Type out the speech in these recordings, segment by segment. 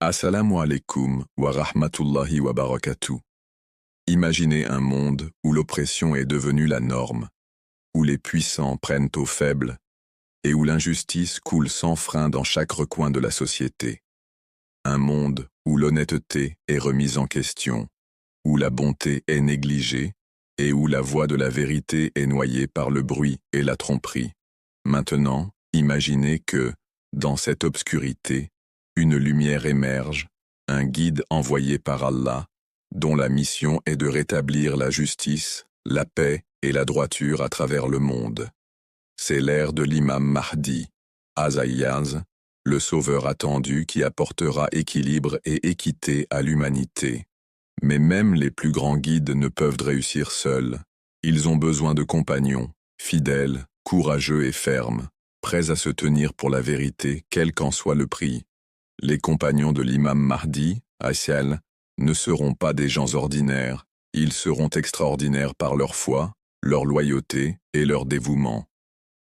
Assalamu alaikum wa rahmatullahi wa barakatuh. Imaginez un monde où l'oppression est devenue la norme, où les puissants prennent aux faibles et où l'injustice coule sans frein dans chaque recoin de la société. Un monde où l'honnêteté est remise en question, où la bonté est négligée et où la voix de la vérité est noyée par le bruit et la tromperie. Maintenant, imaginez que, dans cette obscurité, une lumière émerge, un guide envoyé par Allah, dont la mission est de rétablir la justice, la paix et la droiture à travers le monde. C'est l'ère de l'imam Mahdi, Azaïaz, le sauveur attendu qui apportera équilibre et équité à l'humanité. Mais même les plus grands guides ne peuvent réussir seuls. Ils ont besoin de compagnons, fidèles, courageux et fermes, prêts à se tenir pour la vérité, quel qu'en soit le prix. Les compagnons de l'imam Mahdi, Aïssel, ne seront pas des gens ordinaires, ils seront extraordinaires par leur foi, leur loyauté et leur dévouement.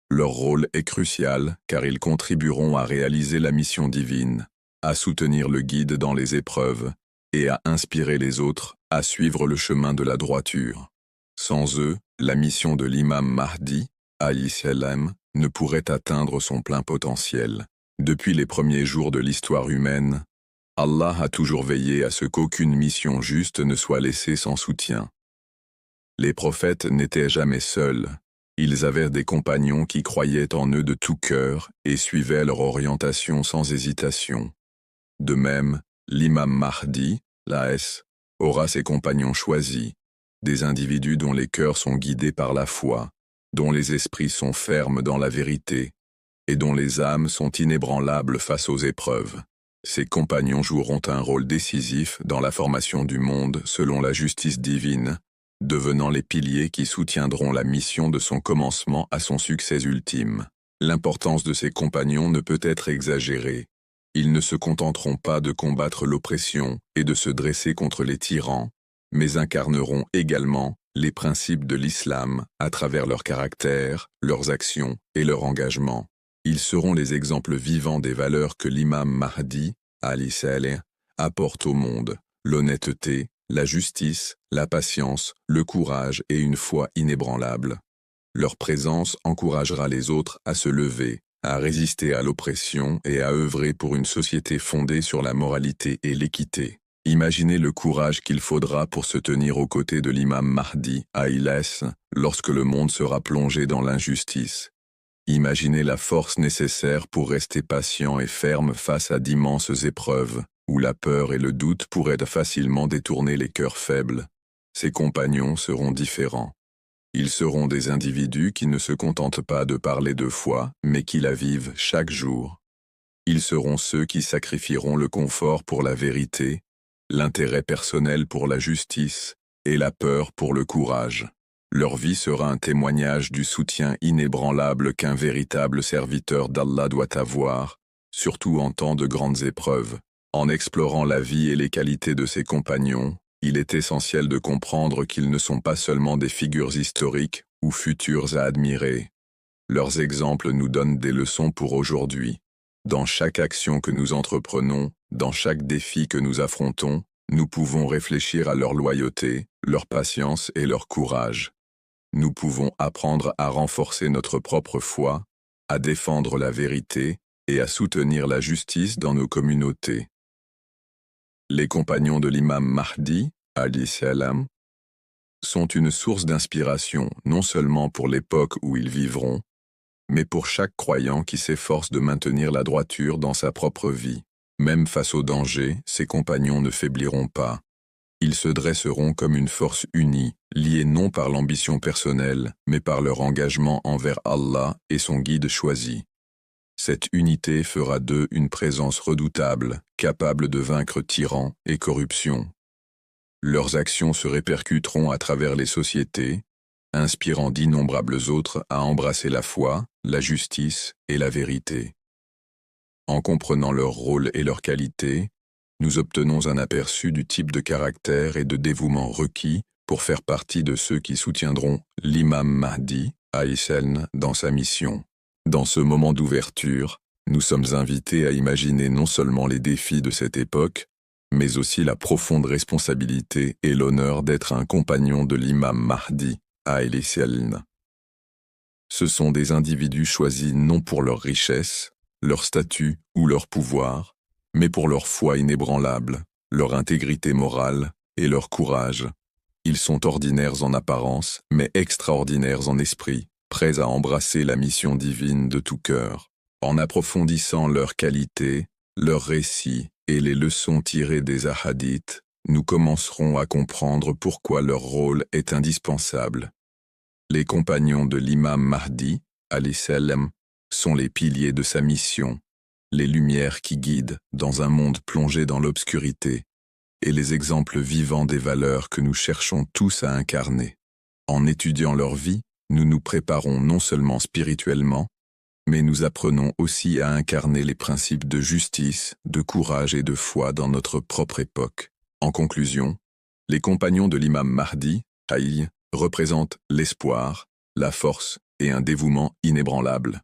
Leur rôle est crucial car ils contribueront à réaliser la mission divine, à soutenir le guide dans les épreuves et à inspirer les autres à suivre le chemin de la droiture. Sans eux, la mission de l'imam Mahdi, alayhi salam, ne pourrait atteindre son plein potentiel. Depuis les premiers jours de l'histoire humaine, Allah a toujours veillé à ce qu'aucune mission juste ne soit laissée sans soutien. Les prophètes n'étaient jamais seuls, ils avaient des compagnons qui croyaient en eux de tout cœur et suivaient leur orientation sans hésitation. De même, l'imam Mahdi, l'A.S., aura ses compagnons choisis, des individus dont les cœurs sont guidés par la foi, dont les esprits sont fermes dans la vérité, et dont les âmes sont inébranlables face aux épreuves. Ces compagnons joueront un rôle décisif dans la formation du monde selon la justice divine, devenant les piliers qui soutiendront la mission de son commencement à son succès ultime. L'importance de ces compagnons ne peut être exagérée. Ils ne se contenteront pas de combattre l'oppression et de se dresser contre les tyrans, mais incarneront également les principes de l'islam à travers leur caractère, leurs actions et leur engagement. Ils seront les exemples vivants des valeurs que l'imam Mahdi, alayhi salam, apporte au monde, l'honnêteté, la justice, la patience, le courage et une foi inébranlable. Leur présence encouragera les autres à se lever, à résister à l'oppression et à œuvrer pour une société fondée sur la moralité et l'équité. Imaginez le courage qu'il faudra pour se tenir aux côtés de l'imam Mahdi, alayhi salam, lorsque le monde sera plongé dans l'injustice. Imaginez la force nécessaire pour rester patient et ferme face à d'immenses épreuves, où la peur et le doute pourraient facilement détourner les cœurs faibles. Ces compagnons seront différents. Ils seront des individus qui ne se contentent pas de parler de foi, mais qui la vivent chaque jour. Ils seront ceux qui sacrifieront le confort pour la vérité, l'intérêt personnel pour la justice et la peur pour le courage. Leur vie sera un témoignage du soutien inébranlable qu'un véritable serviteur d'Allah doit avoir, surtout en temps de grandes épreuves. En explorant la vie et les qualités de ses compagnons, il est essentiel de comprendre qu'ils ne sont pas seulement des figures historiques ou futures à admirer. Leurs exemples nous donnent des leçons pour aujourd'hui. Dans chaque action que nous entreprenons, dans chaque défi que nous affrontons, nous pouvons réfléchir à leur loyauté, leur patience et leur courage. Nous pouvons apprendre à renforcer notre propre foi, à défendre la vérité et à soutenir la justice dans nos communautés. Les compagnons de l'imam Mahdi, alayhi salam, sont une source d'inspiration non seulement pour l'époque où ils vivront, mais pour chaque croyant qui s'efforce de maintenir la droiture dans sa propre vie. Même face au danger, ces compagnons ne faibliront pas. Ils se dresseront comme une force unie, liée non par l'ambition personnelle, mais par leur engagement envers Allah et son guide choisi. Cette unité fera d'eux une présence redoutable, capable de vaincre tyrans et corruption. Leurs actions se répercuteront à travers les sociétés, inspirant d'innombrables autres à embrasser la foi, la justice et la vérité. En comprenant leur rôle et leurs qualités, nous obtenons un aperçu du type de caractère et de dévouement requis pour faire partie de ceux qui soutiendront l'imam Mahdi, alayhi salam, dans sa mission. Dans ce moment d'ouverture, Nous sommes invités à imaginer non seulement les défis de cette époque, mais aussi la profonde responsabilité et l'honneur d'être un compagnon de l'imam Mahdi, alayhi salam. Ce sont des individus choisis non pour leur richesse, leur statut ou leur pouvoir, mais pour leur foi inébranlable, leur intégrité morale et leur courage. Ils sont ordinaires en apparence, mais extraordinaires en esprit, prêts à embrasser la mission divine de tout cœur. En approfondissant leurs qualités, leurs récits et les leçons tirées des hadiths, nous commencerons à comprendre pourquoi leur rôle est indispensable. Les compagnons de l'imam Mahdi, alayhi salam, sont les piliers de sa mission, les lumières qui guident dans un monde plongé dans l'obscurité, et les exemples vivants des valeurs que nous cherchons tous à incarner. En étudiant leur vie, nous nous préparons non seulement spirituellement, mais nous apprenons aussi à incarner les principes de justice, de courage et de foi dans notre propre époque. En conclusion, les compagnons de l'imam Mahdi, alayhi, représentent l'espoir, la force et un dévouement inébranlable.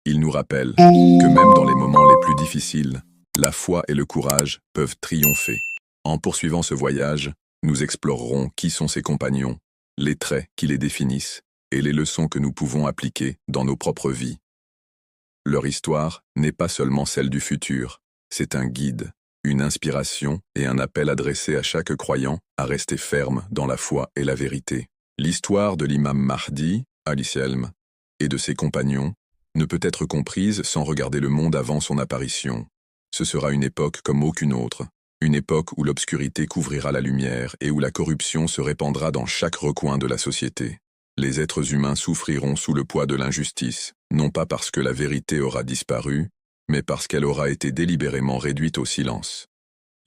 Ils nous rappellent que même dans les moments les plus difficiles, la foi et le courage peuvent triompher. En poursuivant ce voyage, nous explorerons qui sont ces compagnons, les traits qui les définissent et les leçons que nous pouvons appliquer dans nos propres vies. Leur histoire n'est pas seulement celle du futur, c'est un guide, une inspiration et un appel adressé à chaque croyant à rester ferme dans la foi et la vérité. L'histoire de l'imam Mahdi, alayhi salam, et de ses compagnons ne peut être comprise sans regarder le monde avant son apparition. Ce sera une époque comme aucune autre, une époque où l'obscurité couvrira la lumière et où la corruption se répandra dans chaque recoin de la société. Les êtres humains souffriront sous le poids de l'injustice, non pas parce que la vérité aura disparu, mais parce qu'elle aura été délibérément réduite au silence.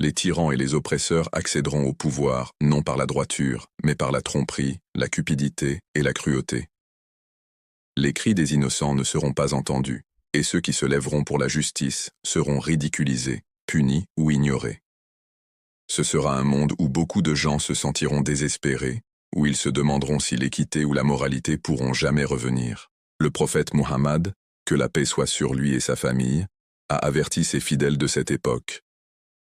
Les tyrans et les oppresseurs accéderont au pouvoir non par la droiture, mais par la tromperie, la cupidité et la cruauté. Les cris des innocents ne seront pas entendus, et ceux qui se lèveront pour la justice seront ridiculisés, punis ou ignorés. Ce sera un monde où beaucoup de gens se sentiront désespérés, où ils se demanderont si l'équité ou la moralité pourront jamais revenir. Le prophète Muhammad, que la paix soit sur lui et sa famille, a averti ses fidèles de cette époque.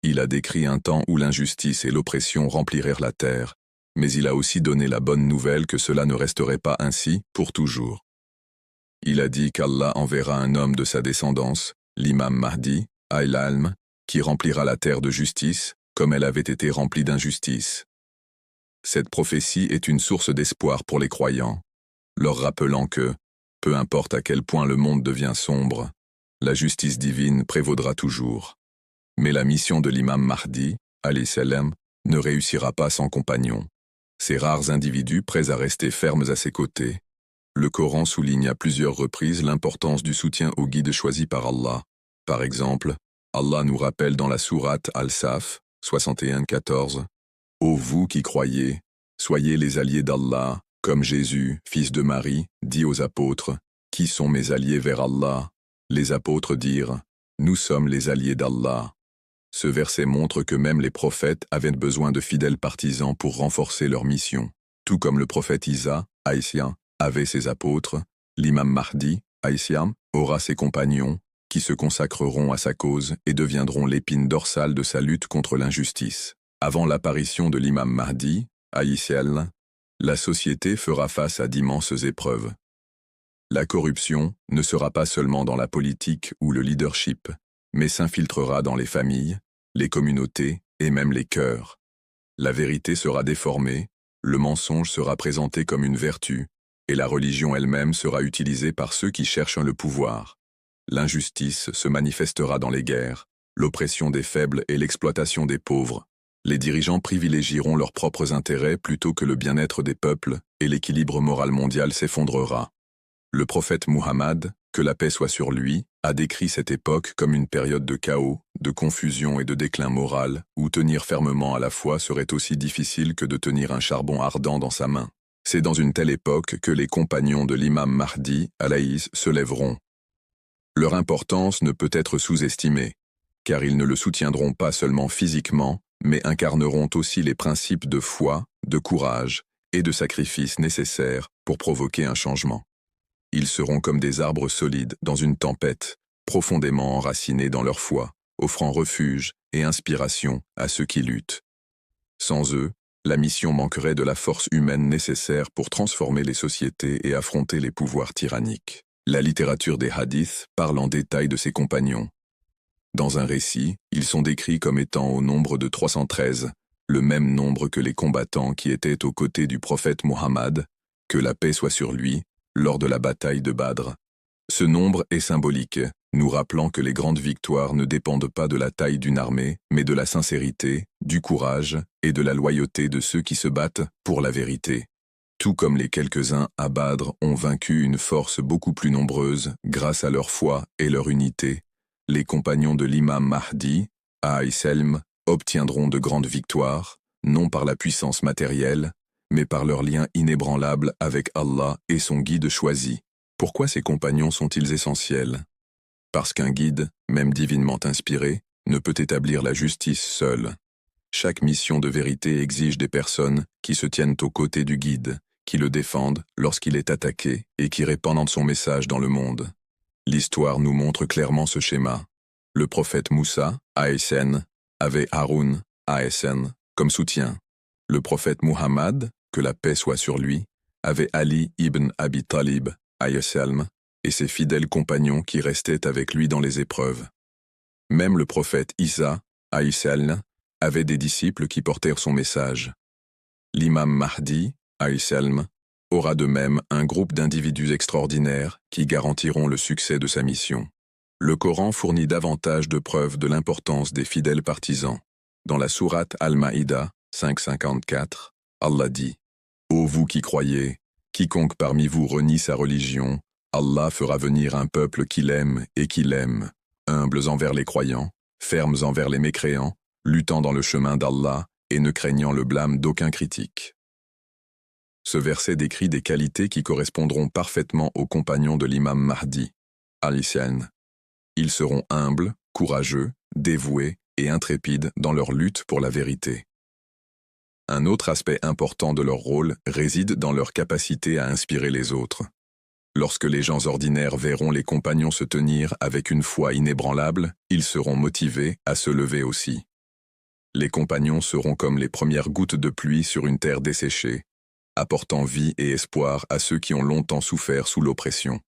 Il a décrit un temps où l'injustice et l'oppression remplirent la terre, mais il a aussi donné la bonne nouvelle que cela ne resterait pas ainsi pour toujours. Il a dit qu'Allah enverra un homme de sa descendance, l'imam Mahdi, alayhi salam, qui remplira la terre de justice, comme elle avait été remplie d'injustice. Cette prophétie est une source d'espoir pour les croyants, leur rappelant que, peu importe à quel point le monde devient sombre, la justice divine prévaudra toujours. Mais la mission de l'imam Mahdi, alayhi salam, ne réussira pas sans compagnons. Ces rares individus prêts à rester fermes à ses côtés. Le Coran souligne à plusieurs reprises l'importance du soutien aux guides choisis par Allah. Par exemple, Allah nous rappelle dans la sourate Al-Saf, 61-14, « Ô vous qui croyez, soyez les alliés d'Allah, comme Jésus, fils de Marie, dit aux apôtres, « Qui sont mes alliés vers Allah ?» Les apôtres dirent, « Nous sommes les alliés d'Allah. » Ce verset montre que même les prophètes avaient besoin de fidèles partisans pour renforcer leur mission. Tout comme le prophète Isa, alayhi salam, avait ses apôtres, l'imam Mahdi, alayhi salam, aura ses compagnons, qui se consacreront à sa cause et deviendront l'épine dorsale de sa lutte contre l'injustice. Avant l'apparition de l'imam Mahdi, alayhi salam, la société fera face à d'immenses épreuves. La corruption ne sera pas seulement dans la politique ou le leadership, mais s'infiltrera dans les familles, les communautés et même les cœurs. La vérité sera déformée, le mensonge sera présenté comme une vertu, et la religion elle-même sera utilisée par ceux qui cherchent le pouvoir. L'injustice se manifestera dans les guerres, l'oppression des faibles et l'exploitation des pauvres. Les dirigeants privilégieront leurs propres intérêts plutôt que le bien-être des peuples, et l'équilibre moral mondial s'effondrera. Le prophète Muhammad, que la paix soit sur lui, a décrit cette époque comme une période de chaos, de confusion et de déclin moral, où tenir fermement à la foi serait aussi difficile que de tenir un charbon ardent dans sa main. C'est dans une telle époque que les compagnons de l'imam Mahdi, alayhi salam, se lèveront. Leur importance ne peut être sous-estimée, car ils ne le soutiendront pas seulement physiquement, mais incarneront aussi les principes de foi, de courage et de sacrifice nécessaires pour provoquer un changement. Ils seront comme des arbres solides dans une tempête, profondément enracinés dans leur foi, offrant refuge et inspiration à ceux qui luttent. Sans eux, la mission manquerait de la force humaine nécessaire pour transformer les sociétés et affronter les pouvoirs tyranniques. La littérature des hadiths parle en détail de ces compagnons. Dans un récit, ils sont décrits comme étant au nombre de 313, le même nombre que les combattants qui étaient aux côtés du prophète Mohammed, que la paix soit sur lui, lors de la bataille de Badr. Ce nombre est symbolique, nous rappelant que les grandes victoires ne dépendent pas de la taille d'une armée, mais de la sincérité, du courage et de la loyauté de ceux qui se battent pour la vérité. Tout comme les quelques-uns à Badr ont vaincu une force beaucoup plus nombreuse grâce à leur foi et leur unité, les compagnons de l'imam Mahdi, alayhi salam, obtiendront de grandes victoires, non par la puissance matérielle, mais par leur lien inébranlable avec Allah et son guide choisi. Pourquoi ces compagnons sont-ils essentiels? Parce qu'un guide, même divinement inspiré, ne peut établir la justice seul. Chaque mission de vérité exige des personnes qui se tiennent aux côtés du guide, qui le défendent lorsqu'il est attaqué et qui répandent son message dans le monde. L'histoire nous montre clairement ce schéma. Le prophète Moussa, ASN, avait Haroun, ASN, comme soutien. Le prophète Muhammad, que la paix soit sur lui, avait Ali ibn Abi Talib, ASLM, et ses fidèles compagnons qui restaient avec lui dans les épreuves. Même le prophète Isa, ASLM, avait des disciples qui portèrent son message. L'imam Mahdi, ASLM, aura de même un groupe d'individus extraordinaires qui garantiront le succès de sa mission. Le Coran fournit davantage de preuves de l'importance des fidèles partisans. Dans la sourate Al-Maïda 5:54, Allah dit « Ô vous qui croyez, quiconque parmi vous renie sa religion, Allah fera venir un peuple qui l'aime et qui l'aime, humbles envers les croyants, fermes envers les mécréants, luttant dans le chemin d'Allah et ne craignant le blâme d'aucun critique. » Ce verset décrit des qualités qui correspondront parfaitement aux compagnons de l'imam Mahdi, alayhi. Ils seront humbles, courageux, dévoués et intrépides dans leur lutte pour la vérité. Un autre aspect important de leur rôle réside dans leur capacité à inspirer les autres. Lorsque les gens ordinaires verront les compagnons se tenir avec une foi inébranlable, ils seront motivés à se lever aussi. Les compagnons seront comme les premières gouttes de pluie sur une terre desséchée, apportant vie et espoir à ceux qui ont longtemps souffert sous l'oppression.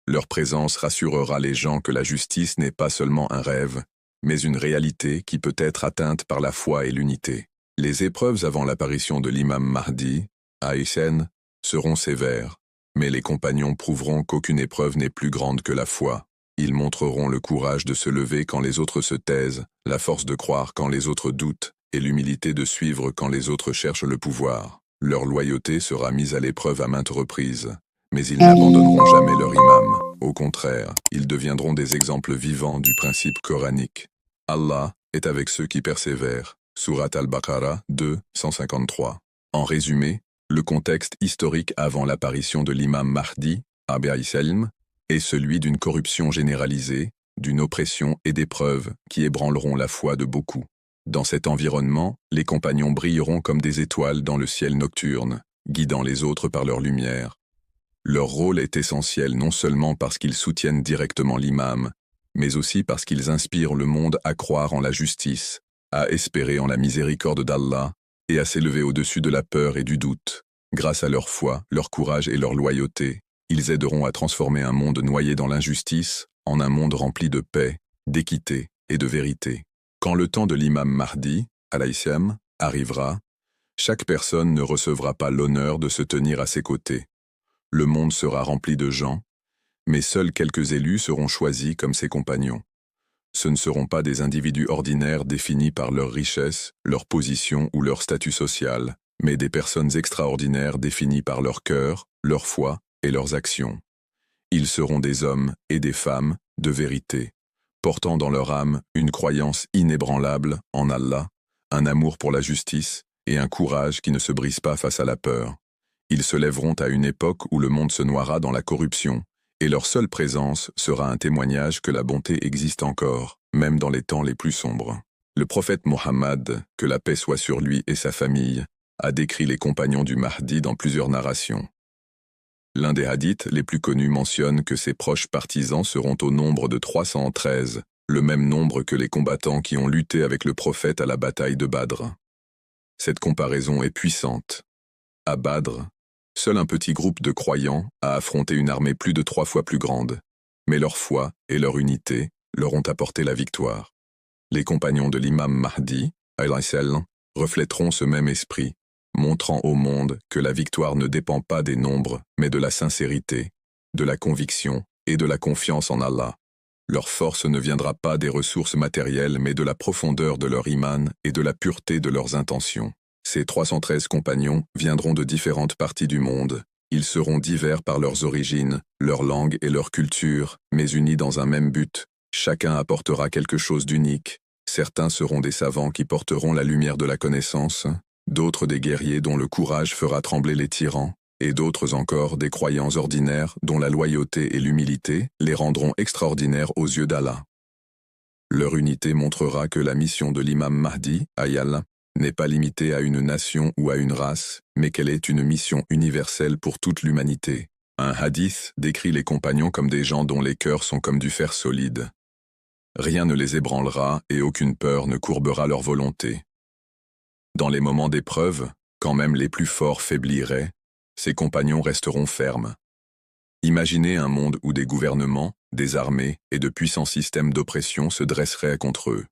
Leur présence rassurera les gens que la justice n'est pas seulement un rêve, mais une réalité qui peut être atteinte par la foi et l'unité. Les épreuves avant l'apparition de l'imam Mahdi, ASN, seront sévères, mais les compagnons prouveront qu'aucune épreuve n'est plus grande que la foi. Ils montreront le courage de se lever quand les autres se taisent, la force de croire quand les autres doutent, et l'humilité de suivre quand les autres cherchent le pouvoir. Leur loyauté sera mise à l'épreuve à maintes reprises, mais ils n'abandonneront jamais leur imam. Au contraire, ils deviendront des exemples vivants du principe coranique. Allah est avec ceux qui persévèrent. Sourate Al-Baqarah 2, 153. En résumé, le contexte historique avant l'apparition de l'imam Mahdi, alayhi salam, est celui d'une corruption généralisée, d'une oppression et d'épreuves qui ébranleront la foi de beaucoup. Dans cet environnement, les compagnons brilleront comme des étoiles dans le ciel nocturne, guidant les autres par leur lumière. Leur rôle est essentiel non seulement parce qu'ils soutiennent directement l'imam, mais aussi parce qu'ils inspirent le monde à croire en la justice, à espérer en la miséricorde d'Allah et à s'élever au-dessus de la peur et du doute. Grâce à leur foi, leur courage et leur loyauté, ils aideront à transformer un monde noyé dans l'injustice en un monde rempli de paix, d'équité et de vérité. Quand le temps de l'imam Mahdi, alayhi salam, arrivera, chaque personne ne recevra pas l'honneur de se tenir à ses côtés. Le monde sera rempli de gens, mais seuls quelques élus seront choisis comme ses compagnons. Ce ne seront pas des individus ordinaires définis par leur richesse, leur position ou leur statut social, mais des personnes extraordinaires définies par leur cœur, leur foi et leurs actions. Ils seront des hommes et des femmes de vérité, portant dans leur âme une croyance inébranlable en Allah, un amour pour la justice et un courage qui ne se brise pas face à la peur. Ils se lèveront à une époque où le monde se noiera dans la corruption, et leur seule présence sera un témoignage que la bonté existe encore, même dans les temps les plus sombres. Le prophète Mohammed, que la paix soit sur lui et sa famille, a décrit les compagnons du Mahdi dans plusieurs narrations. L'un des hadiths les plus connus mentionne que ses proches partisans seront au nombre de 313, le même nombre que les combattants qui ont lutté avec le prophète à la bataille de Badr. Cette comparaison est puissante. À Badr, seul un petit groupe de croyants a affronté une armée plus de 3 fois plus grande, mais leur foi et leur unité leur ont apporté la victoire. Les compagnons de l'imam Mahdi, alayhi reflèteront ce même esprit, montrant au monde que la victoire ne dépend pas des nombres, mais de la sincérité, de la conviction et de la confiance en Allah. Leur force ne viendra pas des ressources matérielles, mais de la profondeur de leur iman et de la pureté de leurs intentions. Ces 313 compagnons viendront de différentes parties du monde. Ils seront divers par leurs origines, leur langue et leur culture, mais unis dans un même but. Chacun apportera quelque chose d'unique. Certains seront des savants qui porteront la lumière de la connaissance, d'autres des guerriers dont le courage fera trembler les tyrans, et d'autres encore des croyants ordinaires dont la loyauté et l'humilité les rendront extraordinaires aux yeux d'Allah. Leur unité montrera que la mission de l'imam Mahdi, ayal, n'est pas limitée à une nation ou à une race, mais qu'elle est une mission universelle pour toute l'humanité. Un hadith décrit les compagnons comme des gens dont les cœurs sont comme du fer solide. Rien ne les ébranlera et aucune peur ne courbera leur volonté. Dans les moments d'épreuve, quand même les plus forts faibliraient, ces compagnons resteront fermes. Imaginez un monde où des gouvernements, des armées et de puissants systèmes d'oppression se dresseraient contre eux.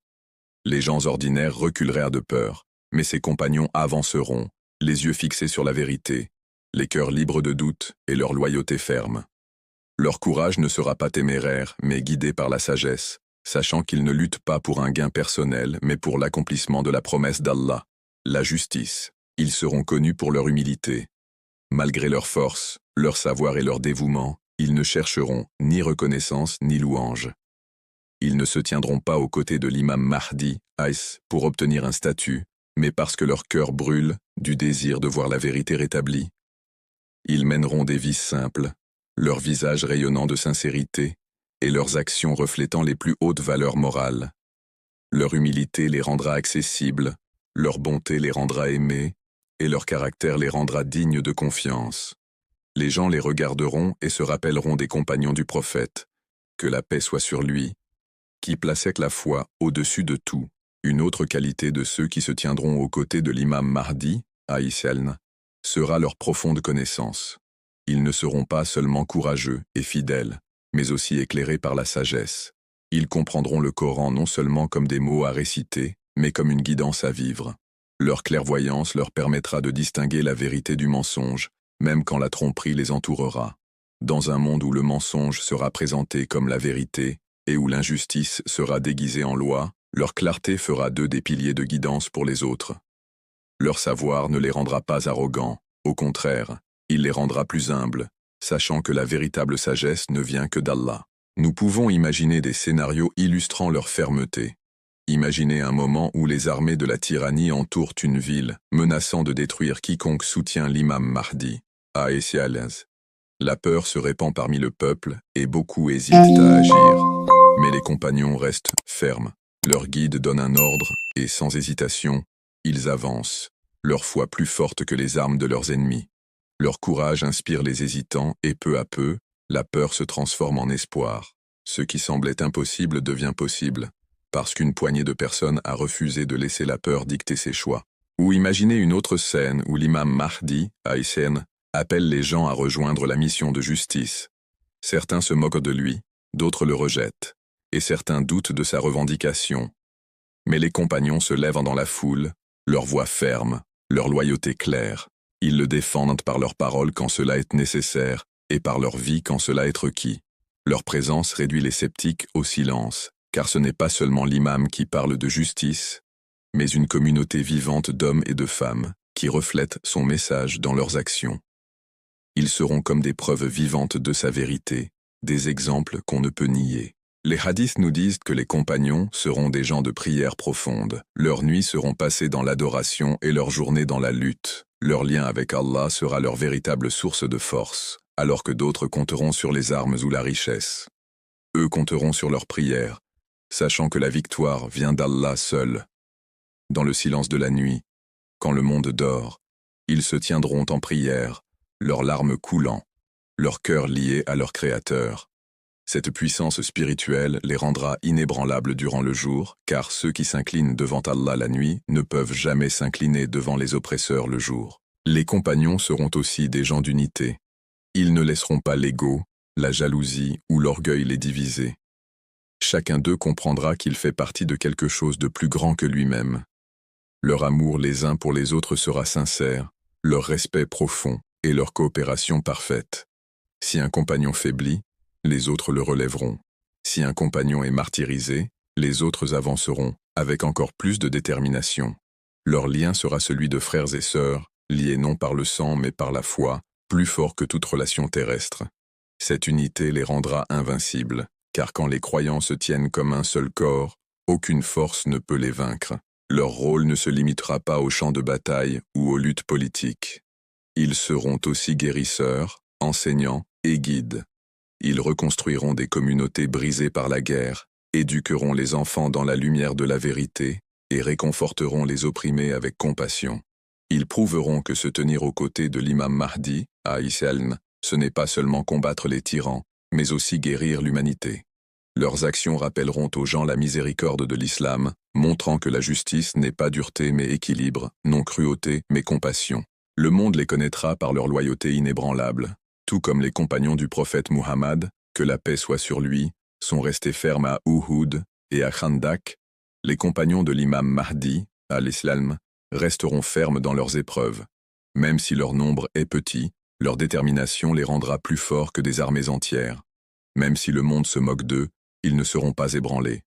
Les gens ordinaires reculeraient de peur, mais ces compagnons avanceront, les yeux fixés sur la vérité, les cœurs libres de doute et leur loyauté ferme. Leur courage ne sera pas téméraire, mais guidé par la sagesse, sachant qu'ils ne luttent pas pour un gain personnel, mais pour l'accomplissement de la promesse d'Allah, la justice. Ils seront connus pour leur humilité. Malgré leur force, leur savoir et leur dévouement, ils ne chercheront ni reconnaissance ni louange. Ils ne se tiendront pas aux côtés de l'imam Mahdi, pour obtenir un statut, mais parce que leur cœur brûle du désir de voir la vérité rétablie. Ils mèneront des vies simples, leurs visages rayonnant de sincérité, et leurs actions reflétant les plus hautes valeurs morales. Leur humilité les rendra accessibles, leur bonté les rendra aimés, et leur caractère les rendra dignes de confiance. Les gens les regarderont et se rappelleront des compagnons du prophète, que la paix soit sur lui, qui plaçait la foi au-dessus de tout. Une autre qualité de ceux qui se tiendront aux côtés de l'imam Mahdi, alayhi, sera leur profonde connaissance. Ils ne seront pas seulement courageux et fidèles, mais aussi éclairés par la sagesse. Ils comprendront le Coran non seulement comme des mots à réciter, mais comme une guidance à vivre. Leur clairvoyance leur permettra de distinguer la vérité du mensonge, même quand la tromperie les entourera. Dans un monde où le mensonge sera présenté comme la vérité, et où l'injustice sera déguisée en loi, leur clarté fera d'eux des piliers de guidance pour les autres. Leur savoir ne les rendra pas arrogants, au contraire, il les rendra plus humbles, sachant que la véritable sagesse ne vient que d'Allah. Nous pouvons imaginer des scénarios illustrant leur fermeté. Imaginez un moment où les armées de la tyrannie entourent une ville, menaçant de détruire quiconque soutient l'imam Mahdi, alayhi. La peur se répand parmi le peuple et beaucoup hésitent à agir. Mais les compagnons restent fermes. Leur guide donne un ordre et, sans hésitation, ils avancent, leur foi plus forte que les armes de leurs ennemis. Leur courage inspire les hésitants et peu à peu, la peur se transforme en espoir. Ce qui semblait impossible devient possible, parce qu'une poignée de personnes a refusé de laisser la peur dicter ses choix. Ou imaginez une autre scène où l'imam Mahdi, alayhi, appelle les gens à rejoindre la mission de justice. Certains se moquent de lui, d'autres le rejettent, et certains doutent de sa revendication. Mais les compagnons se lèvent dans la foule, leur voix ferme, leur loyauté claire. Ils le défendent par leurs paroles quand cela est nécessaire, et par leur vie quand cela est requis. Leur présence réduit les sceptiques au silence, car ce n'est pas seulement l'imam qui parle de justice, mais une communauté vivante d'hommes et de femmes qui reflètent son message dans leurs actions. Ils seront comme des preuves vivantes de sa vérité, des exemples qu'on ne peut nier. Les hadiths nous disent que les compagnons seront des gens de prière profonde. Leurs nuits seront passées dans l'adoration et leurs journées dans la lutte. Leur lien avec Allah sera leur véritable source de force, alors que d'autres compteront sur les armes ou la richesse. Eux compteront sur leur prière, sachant que la victoire vient d'Allah seul. Dans le silence de la nuit, quand le monde dort, ils se tiendront en prière, leurs larmes coulant, leur cœur lié à leur Créateur. Cette puissance spirituelle les rendra inébranlables durant le jour, car ceux qui s'inclinent devant Allah la nuit ne peuvent jamais s'incliner devant les oppresseurs le jour. Les compagnons seront aussi des gens d'unité. Ils ne laisseront pas l'ego, la jalousie ou l'orgueil les diviser. Chacun d'eux comprendra qu'il fait partie de quelque chose de plus grand que lui-même. Leur amour les uns pour les autres sera sincère, leur respect profond et leur coopération parfaite. Si un compagnon faiblit, les autres le relèveront. Si un compagnon est martyrisé, les autres avanceront, avec encore plus de détermination. Leur lien sera celui de frères et sœurs, liés non par le sang mais par la foi, plus fort que toute relation terrestre. Cette unité les rendra invincibles, car quand les croyants se tiennent comme un seul corps, aucune force ne peut les vaincre. Leur rôle ne se limitera pas aux champs de bataille ou aux luttes politiques. Ils seront aussi guérisseurs, enseignants et guides. Ils reconstruiront des communautés brisées par la guerre, éduqueront les enfants dans la lumière de la vérité et réconforteront les opprimés avec compassion. Ils prouveront que se tenir aux côtés de l'imam Mahdi, à Isselm, ce n'est pas seulement combattre les tyrans, mais aussi guérir l'humanité. Leurs actions rappelleront aux gens la miséricorde de l'islam, montrant que la justice n'est pas dureté mais équilibre, non cruauté mais compassion. Le monde les connaîtra par leur loyauté inébranlable, tout comme les compagnons du prophète Muhammad, que la paix soit sur lui, sont restés fermes à Uhud et à Khandak. Les compagnons de l'imam Mahdi, à l'islam, resteront fermes dans leurs épreuves. Même si leur nombre est petit, leur détermination les rendra plus forts que des armées entières. Même si le monde se moque d'eux, ils ne seront pas ébranlés.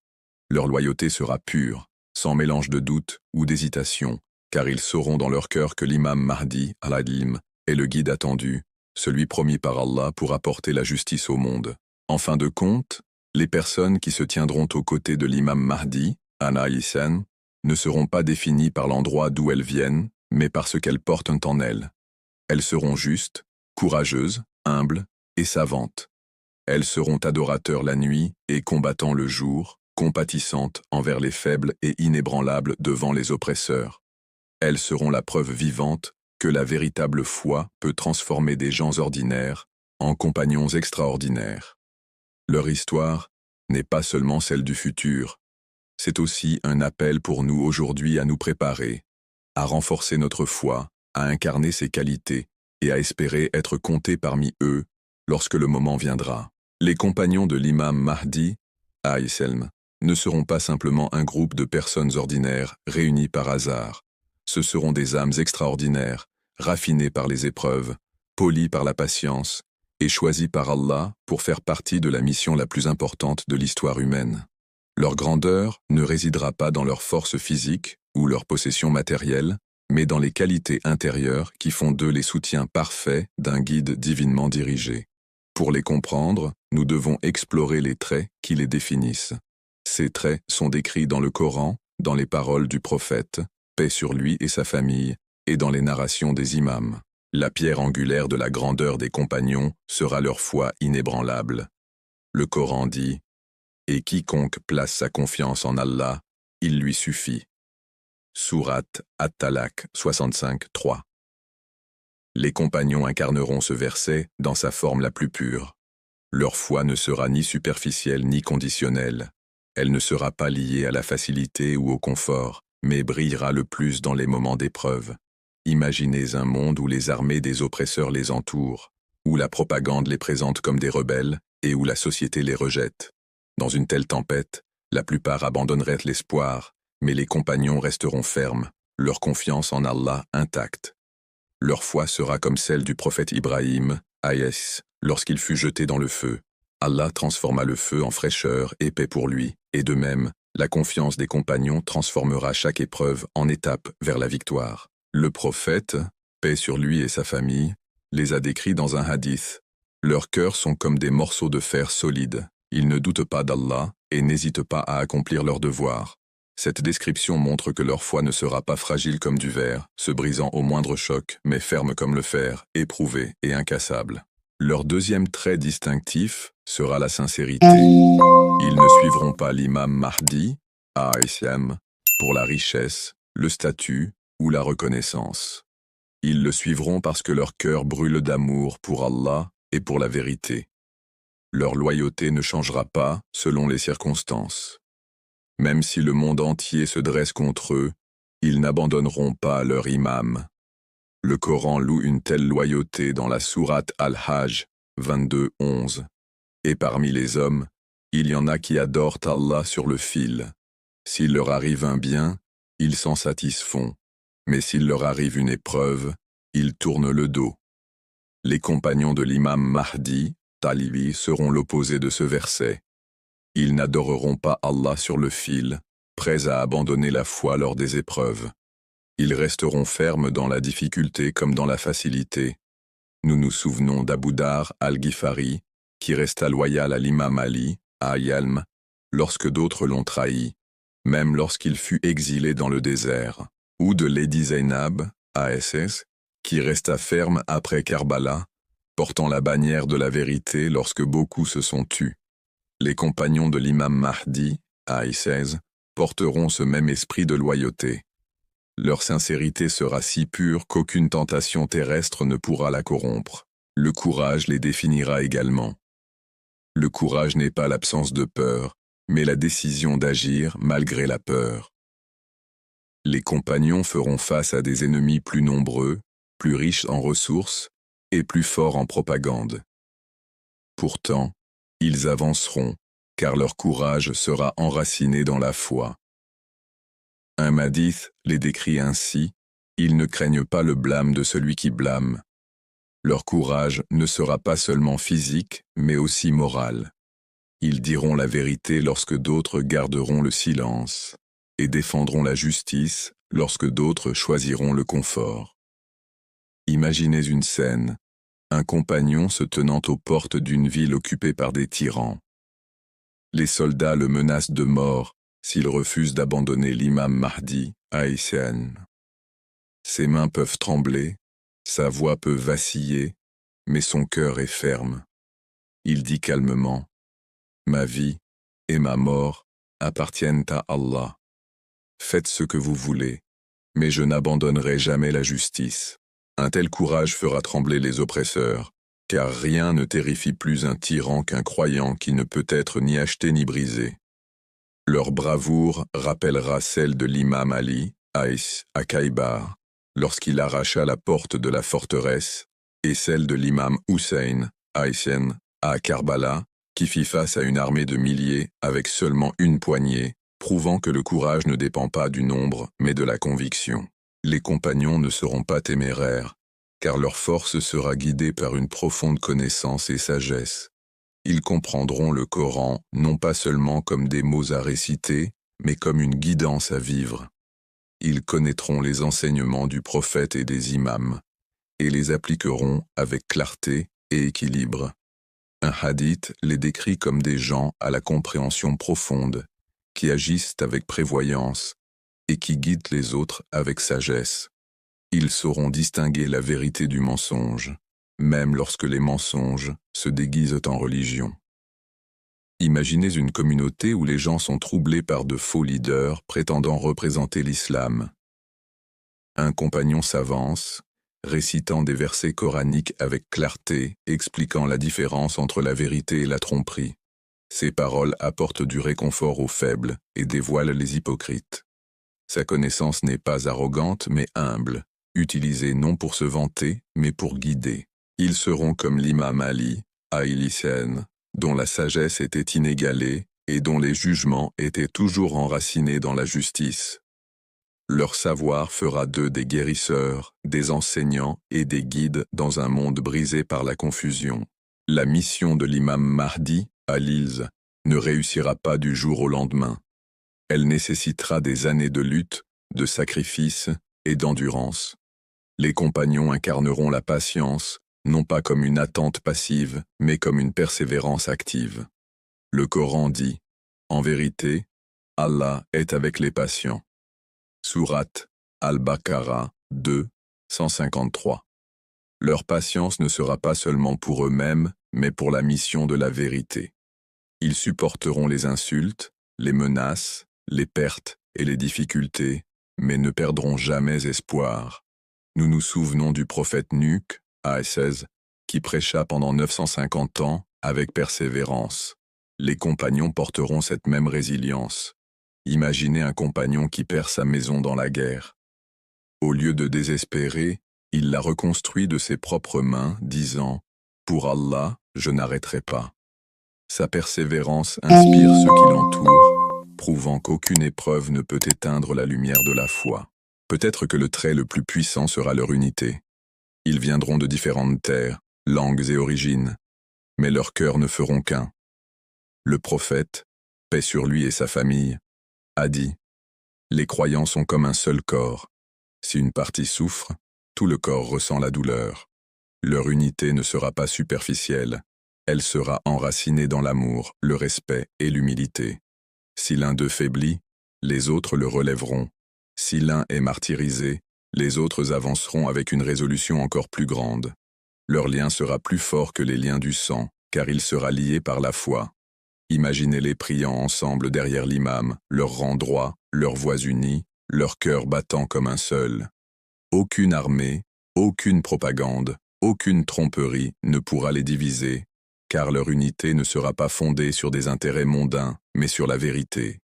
Leur loyauté sera pure, sans mélange de doute ou d'hésitation, car ils sauront dans leur cœur que l'imam Mahdi, al-Adlim, est le guide attendu, celui promis par Allah pour apporter la justice au monde. En fin de compte, les personnes qui se tiendront aux côtés de l'imam Mahdi, Ana Hissène, ne seront pas définies par l'endroit d'où elles viennent, mais par ce qu'elles portent en elles. Elles seront justes, courageuses, humbles et savantes. Elles seront adorateurs la nuit et combattant le jour, compatissantes envers les faibles et inébranlables devant les oppresseurs. Elles seront la preuve vivante que la véritable foi peut transformer des gens ordinaires en compagnons extraordinaires. Leur histoire n'est pas seulement celle du futur, c'est aussi un appel pour nous aujourd'hui à nous préparer, à renforcer notre foi, à incarner ses qualités et à espérer être comptés parmi eux lorsque le moment viendra. Les compagnons de l'imam Mahdi, à Isselm, ne seront pas simplement un groupe de personnes ordinaires réunies par hasard. Ce seront des âmes extraordinaires, raffinées par les épreuves, polies par la patience et choisies par Allah pour faire partie de la mission la plus importante de l'histoire humaine. Leur grandeur ne résidera pas dans leur force physique ou leur possession matérielle, mais dans les qualités intérieures qui font d'eux les soutiens parfaits d'un guide divinement dirigé. Pour les comprendre, nous devons explorer les traits qui les définissent. Ces traits sont décrits dans le Coran, dans les paroles du prophète, paix sur lui et sa famille, et dans les narrations des imams. La pierre angulaire de la grandeur des compagnons sera leur foi inébranlable. Le Coran dit « Et quiconque place sa confiance en Allah, il lui suffit. » Sourate At-Talaq 65:3. Les compagnons incarneront ce verset dans sa forme la plus pure. Leur foi ne sera ni superficielle ni conditionnelle. Elle ne sera pas liée à la facilité ou au confort, mais brillera le plus dans les moments d'épreuve. Imaginez un monde où les armées des oppresseurs les entourent, où la propagande les présente comme des rebelles et où la société les rejette. Dans une telle tempête, la plupart abandonneraient l'espoir, mais les compagnons resteront fermes, leur confiance en Allah intacte. Leur foi sera comme celle du prophète Ibrahim, Aïs, lorsqu'il fut jeté dans le feu. Allah transforma le feu en fraîcheur et paix pour lui, et de même, la confiance des compagnons transformera chaque épreuve en étape vers la victoire. Le prophète, paix sur lui et sa famille, les a décrits dans un hadith. Leurs cœurs sont comme des morceaux de fer solides. Ils ne doutent pas d'Allah et n'hésitent pas à accomplir leur devoir. Cette description montre que leur foi ne sera pas fragile comme du verre, se brisant au moindre choc, mais ferme comme le fer, éprouvé et incassable. Leur deuxième trait distinctif sera la sincérité. Ils ne suivront pas l'imam Mahdi, ASM, pour la richesse, le statut ou la reconnaissance. Ils le suivront parce que leur cœur brûle d'amour pour Allah et pour la vérité. Leur loyauté ne changera pas selon les circonstances. Même si le monde entier se dresse contre eux, ils n'abandonneront pas leur imam. Le Coran loue une telle loyauté dans la sourate Al-Hajj 22:11. Et parmi les hommes, il y en a qui adorent Allah sur le fil. S'il leur arrive un bien, ils s'en satisfont, mais s'il leur arrive une épreuve, ils tournent le dos. Les compagnons de l'imam Mahdi, Talibi, seront l'opposé de ce verset. Ils n'adoreront pas Allah sur le fil, prêts à abandonner la foi lors des épreuves. Ils resteront fermes dans la difficulté comme dans la facilité. Nous nous souvenons d'Abu Dar al-Ghifari, qui resta loyal à l'imam Ali, à Yalm, lorsque d'autres l'ont trahi, même lorsqu'il fut exilé dans le désert, ou de Lady Zainab, à SS, qui resta ferme après Karbala, portant la bannière de la vérité lorsque beaucoup se sont tus. Les compagnons de l'imam Mahdi, à SS, porteront ce même esprit de loyauté. Leur sincérité sera si pure qu'aucune tentation terrestre ne pourra la corrompre. Le courage les définira également. Le courage n'est pas l'absence de peur, mais la décision d'agir malgré la peur. Les compagnons feront face à des ennemis plus nombreux, plus riches en ressources et plus forts en propagande. Pourtant, ils avanceront, car leur courage sera enraciné dans la foi. Un hadith les décrit ainsi: ils ne craignent pas le blâme de celui qui blâme. Leur courage ne sera pas seulement physique, mais aussi moral. Ils diront la vérité lorsque d'autres garderont le silence, et défendront la justice lorsque d'autres choisiront le confort. Imaginez une scène, un compagnon se tenant aux portes d'une ville occupée par des tyrans. Les soldats le menacent de mort s'il refuse d'abandonner l'imam Mahdi, Haïtienne. Ses mains peuvent trembler, sa voix peut vaciller, mais son cœur est ferme. Il dit calmement: « Ma vie et ma mort appartiennent à Allah. Faites ce que vous voulez, mais je n'abandonnerai jamais la justice. » Un tel courage fera trembler les oppresseurs, car rien ne terrifie plus un tyran qu'un croyant qui ne peut être ni acheté ni brisé. Leur bravoure rappellera celle de l'imam Ali, Aïs, à Khaïbar, lorsqu'il arracha la porte de la forteresse, et celle de l'imam Hussein, Aïsien, à Karbala, qui fit face à une armée de milliers avec seulement une poignée, prouvant que le courage ne dépend pas du nombre, mais de la conviction. Les compagnons ne seront pas téméraires, car leur force sera guidée par une profonde connaissance et sagesse. Ils comprendront le Coran non pas seulement comme des mots à réciter, mais comme une guidance à vivre. Ils connaîtront les enseignements du prophète et des imams, et les appliqueront avec clarté et équilibre. Un hadith les décrit comme des gens à la compréhension profonde, qui agissent avec prévoyance et qui guident les autres avec sagesse. Ils sauront distinguer la vérité du mensonge, même lorsque les mensonges se déguisent en religion. Imaginez une communauté où les gens sont troublés par de faux leaders prétendant représenter l'islam. Un compagnon s'avance, récitant des versets coraniques avec clarté, expliquant la différence entre la vérité et la tromperie. Ses paroles apportent du réconfort aux faibles et dévoilent les hypocrites. Sa connaissance n'est pas arrogante mais humble, utilisée non pour se vanter mais pour guider. Ils seront comme l'imam Ali, Haïlisen, dont la sagesse était inégalée et dont les jugements étaient toujours enracinés dans la justice. Leur savoir fera d'eux des guérisseurs, des enseignants et des guides dans un monde brisé par la confusion. La mission de l'imam Mahdi, à Lise, ne réussira pas du jour au lendemain. Elle nécessitera des années de lutte, de sacrifice et d'endurance. Les compagnons incarneront la patience, non pas comme une attente passive, mais comme une persévérance active. Le Coran dit: « En vérité, Allah est avec les patients. » Sourate Al-Baqarah 2, 153. Leur patience ne sera pas seulement pour eux-mêmes, mais pour la mission de la vérité. Ils supporteront les insultes, les menaces, les pertes et les difficultés, mais ne perdront jamais espoir. Nous nous souvenons du prophète Nuh, à 16, qui prêcha pendant 950 ans, avec persévérance. Les compagnons porteront cette même résilience. Imaginez un compagnon qui perd sa maison dans la guerre. Au lieu de désespérer, il la reconstruit de ses propres mains, disant « Pour Allah, je n'arrêterai pas ». Sa persévérance inspire ceux qui l'entourent, prouvant qu'aucune épreuve ne peut éteindre la lumière de la foi. Peut-être que le trait le plus puissant sera leur unité. Ils viendront de différentes terres, langues et origines, mais leurs cœurs ne feront qu'un. Le prophète, paix sur lui et sa famille, a dit « Les croyants sont comme un seul corps. Si une partie souffre, tout le corps ressent la douleur. Leur unité ne sera pas superficielle, elle sera enracinée dans l'amour, le respect et l'humilité. Si l'un d'eux faiblit, les autres le relèveront. Si l'un est martyrisé, les autres avanceront avec une résolution encore plus grande. Leur lien sera plus fort que les liens du sang, car il sera lié par la foi. Imaginez-les priant ensemble derrière l'imam, leurs rangs droits, leurs voix unies, leurs cœurs battant comme un seul. Aucune armée, aucune propagande, aucune tromperie ne pourra les diviser, car leur unité ne sera pas fondée sur des intérêts mondains, mais sur la vérité.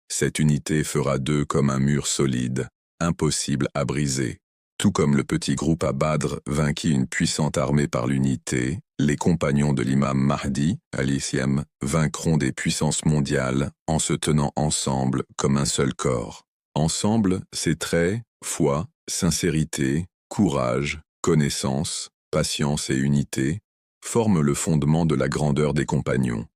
Cette unité fera d'eux comme un mur solide, impossible à briser. Tout comme le petit groupe à Badr vainquit une puissante armée par l'unité, les compagnons de l'imam Mahdi, al-Islam, vaincront des puissances mondiales en se tenant ensemble comme un seul corps. Ensemble, ces traits, foi, sincérité, courage, connaissance, patience et unité, forment le fondement de la grandeur des compagnons.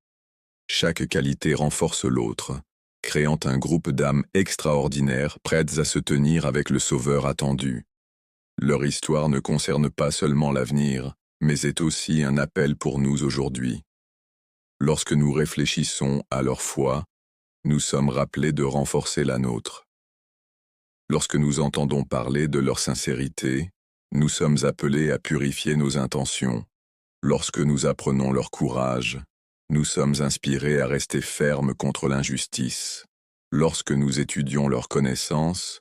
Chaque qualité renforce l'autre, créant un groupe d'âmes extraordinaires prêtes à se tenir avec le Sauveur attendu. Leur histoire ne concerne pas seulement l'avenir, mais est aussi un appel pour nous aujourd'hui. Lorsque nous réfléchissons à leur foi, nous sommes rappelés de renforcer la nôtre. Lorsque nous entendons parler de leur sincérité, nous sommes appelés à purifier nos intentions. Lorsque nous apprenons leur courage, nous sommes inspirés à rester fermes contre l'injustice. Lorsque nous étudions leur connaissance,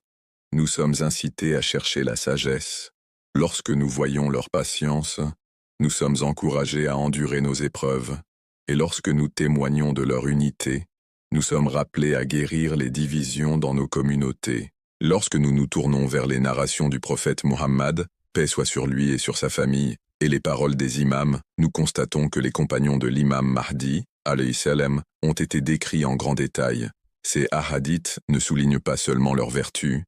nous sommes incités à chercher la sagesse. Lorsque nous voyons leur patience, nous sommes encouragés à endurer nos épreuves. Et lorsque nous témoignons de leur unité, nous sommes rappelés à guérir les divisions dans nos communautés. Lorsque nous nous tournons vers les narrations du prophète Muhammad, paix soit sur lui et sur sa famille, et les paroles des imams, nous constatons que les compagnons de l'imam Mahdi, alayhi salam, ont été décrits en grand détail. Ces hadiths ne soulignent pas seulement leurs vertus,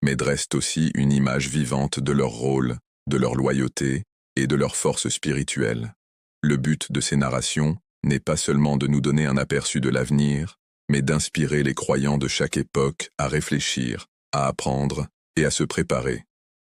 mais dressent aussi une image vivante de leur rôle, de leur loyauté et de leur force spirituelle. Le but de ces narrations n'est pas seulement de nous donner un aperçu de l'avenir, mais d'inspirer les croyants de chaque époque à réfléchir, à apprendre et à se préparer.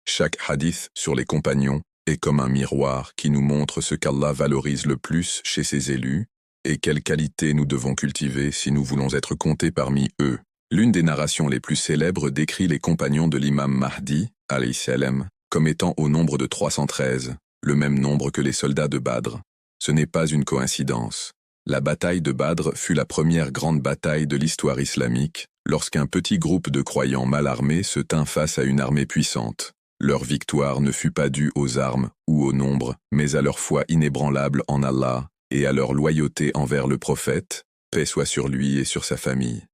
Chaque hadith sur les compagnons est comme un miroir qui nous montre ce qu'Allah valorise le plus chez ses élus et quelles qualités nous devons cultiver si nous voulons être comptés parmi eux. L'une des narrations les plus célèbres décrit les compagnons de l'imam Mahdi, alayhi salam, comme étant au nombre de 313, le même nombre que les soldats de Badr. Ce n'est pas une coïncidence. La bataille de Badr fut la première grande bataille de l'histoire islamique, lorsqu'un petit groupe de croyants mal armés se tint face à une armée puissante. Leur victoire ne fut pas due aux armes ou au nombre, mais à leur foi inébranlable en Allah et à leur loyauté envers le prophète, paix soit sur lui et sur sa famille.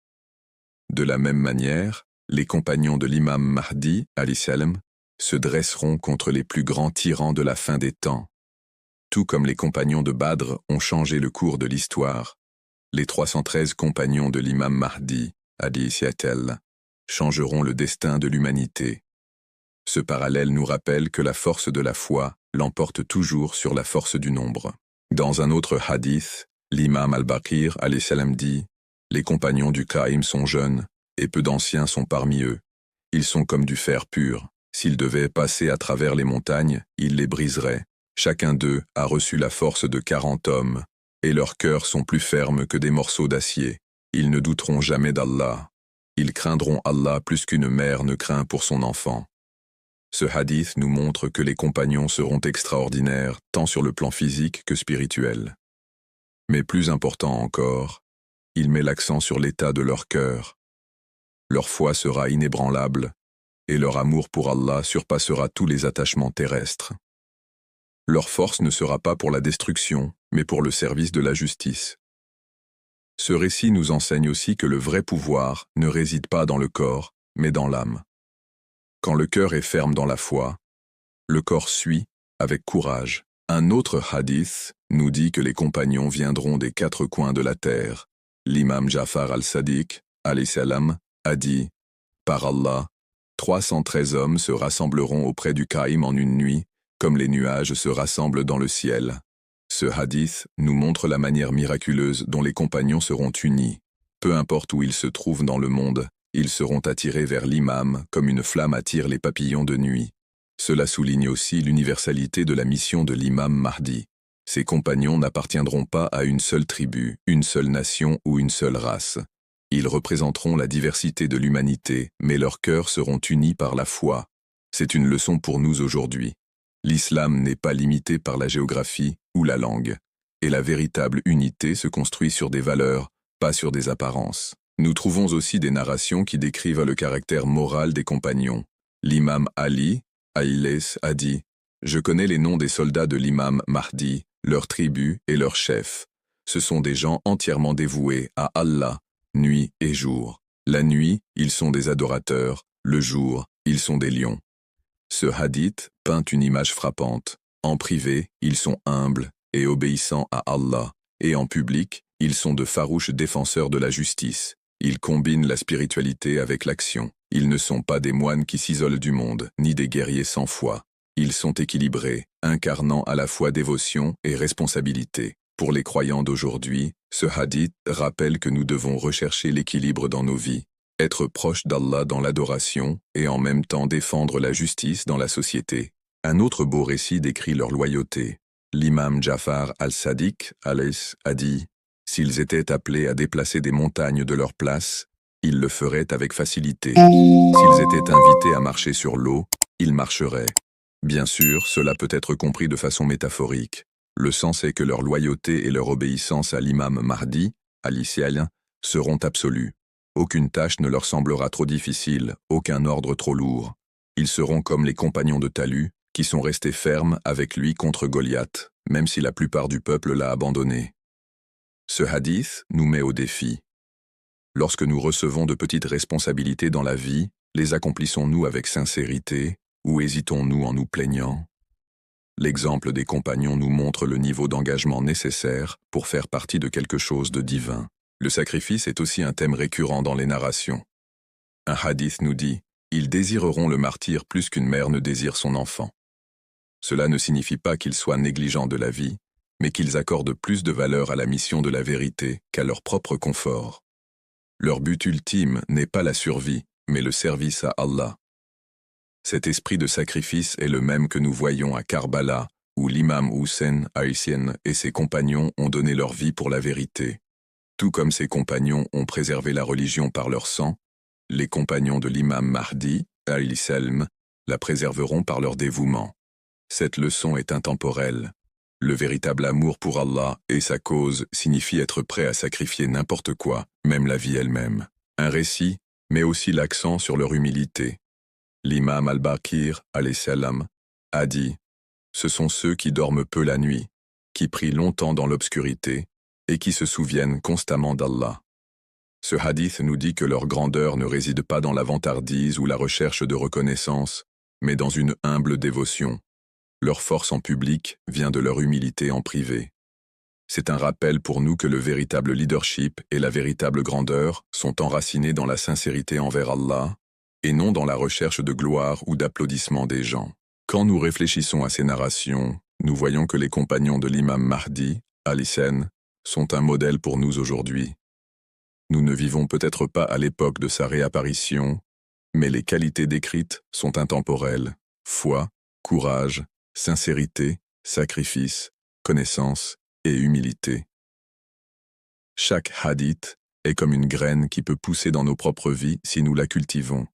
De la même manière, les compagnons de l'imam Mahdi, alayhi salam, se dresseront contre les plus grands tyrans de la fin des temps. Tout comme les compagnons de Badr ont changé le cours de l'histoire, les 313 compagnons de l'imam Mahdi, alayhi salam, changeront le destin de l'humanité. Ce parallèle nous rappelle que la force de la foi l'emporte toujours sur la force du nombre. Dans un autre hadith, l'imam al-Baqir alayhi salam dit « Les compagnons du Qaïm sont jeunes, et peu d'anciens sont parmi eux. Ils sont comme du fer pur. S'ils devaient passer à travers les montagnes, ils les briseraient. Chacun d'eux a reçu la force de 40 hommes, et leurs cœurs sont plus fermes que des morceaux d'acier. Ils ne douteront jamais d'Allah. Ils craindront Allah plus qu'une mère ne craint pour son enfant. » Ce hadith nous montre que les compagnons seront extraordinaires tant sur le plan physique que spirituel. Mais plus important encore, il met l'accent sur l'état de leur cœur. Leur foi sera inébranlable, et leur amour pour Allah surpassera tous les attachements terrestres. Leur force ne sera pas pour la destruction, mais pour le service de la justice. Ce récit nous enseigne aussi que le vrai pouvoir ne réside pas dans le corps, mais dans l'âme. Quand le cœur est ferme dans la foi, le corps suit avec courage. Un autre hadith nous dit que les compagnons viendront des 4 coins de la terre. L'imam Jafar al-Sadiq, alayhi salam, a dit « Par Allah, 313 hommes se rassembleront auprès du Kaïm en une nuit, comme les nuages se rassemblent dans le ciel. » Ce hadith nous montre la manière miraculeuse dont les compagnons seront unis. Peu importe où ils se trouvent dans le monde, ils seront attirés vers l'imam comme une flamme attire les papillons de nuit. Cela souligne aussi l'universalité de la mission de l'imam Mahdi. Ses compagnons n'appartiendront pas à une seule tribu, une seule nation ou une seule race. Ils représenteront la diversité de l'humanité, mais leurs cœurs seront unis par la foi. C'est une leçon pour nous aujourd'hui. L'islam n'est pas limité par la géographie ou la langue, et la véritable unité se construit sur des valeurs, pas sur des apparences. Nous trouvons aussi des narrations qui décrivent le caractère moral des compagnons. L'imam Ali, Aïlès, a dit « Je connais les noms des soldats de l'imam Mahdi, leurs tribus et leurs chefs. Ce sont des gens entièrement dévoués à Allah, nuit et jour. La nuit, ils sont des adorateurs, le jour, ils sont des lions. » Ce hadith peint une image frappante. En privé, ils sont humbles et obéissants à Allah, et en public, ils sont de farouches défenseurs de la justice. Ils combinent la spiritualité avec l'action. Ils ne sont pas des moines qui s'isolent du monde, ni des guerriers sans foi. Ils sont équilibrés, incarnant à la fois dévotion et responsabilité. Pour les croyants d'aujourd'hui, ce hadith rappelle que nous devons rechercher l'équilibre dans nos vies, être proche d'Allah dans l'adoration et en même temps défendre la justice dans la société. Un autre beau récit décrit leur loyauté. L'imam Jafar al-Sadiq, a dit « S'ils étaient appelés à déplacer des montagnes de leur place, ils le feraient avec facilité. S'ils étaient invités à marcher sur l'eau, ils marcheraient. » Bien sûr, cela peut être compris de façon métaphorique. Le sens est que leur loyauté et leur obéissance à l'imam Mahdi, alayhi, seront absolues. Aucune tâche ne leur semblera trop difficile, aucun ordre trop lourd. Ils seront comme les compagnons de Talus, qui sont restés fermes avec lui contre Goliath, même si la plupart du peuple l'a abandonné. Ce hadith nous met au défi. Lorsque nous recevons de petites responsabilités dans la vie, les accomplissons-nous avec sincérité ou hésitons-nous en nous plaignant? L'exemple des compagnons nous montre le niveau d'engagement nécessaire pour faire partie de quelque chose de divin. Le sacrifice est aussi un thème récurrent dans les narrations. Un hadith nous dit « Ils désireront le martyr plus qu'une mère ne désire son enfant ». Cela ne signifie pas qu'ils soient négligents de la vie, mais qu'ils accordent plus de valeur à la mission de la vérité qu'à leur propre confort. Leur but ultime n'est pas la survie, mais le service à Allah. Cet esprit de sacrifice est le même que nous voyons à Karbala, où l'imam Hussein et ses compagnons ont donné leur vie pour la vérité. Tout comme ses compagnons ont préservé la religion par leur sang, les compagnons de l'imam Mahdi, la préserveront par leur dévouement. Cette leçon est intemporelle. Le véritable amour pour Allah et sa cause signifie être prêt à sacrifier n'importe quoi, même la vie elle-même. Un récit met aussi l'accent sur leur humilité. L'imam al-Baqir, a dit « Ce sont ceux qui dorment peu la nuit, qui prient longtemps dans l'obscurité et qui se souviennent constamment d'Allah. » Ce hadith nous dit que leur grandeur ne réside pas dans la vantardise ou la recherche de reconnaissance, mais dans une humble dévotion. Leur force en public vient de leur humilité en privé. C'est un rappel pour nous que le véritable leadership et la véritable grandeur sont enracinés dans la sincérité envers Allah et non dans la recherche de gloire ou d'applaudissements des gens. Quand nous réfléchissons à ces narrations, nous voyons que les compagnons de l'imam Mahdi, sont un modèle pour nous aujourd'hui. Nous ne vivons peut-être pas à l'époque de sa réapparition, mais les qualités décrites sont intemporelles. Foi, courage, sincérité, sacrifice, connaissance et humilité. Chaque hadith est comme une graine qui peut pousser dans nos propres vies si nous la cultivons.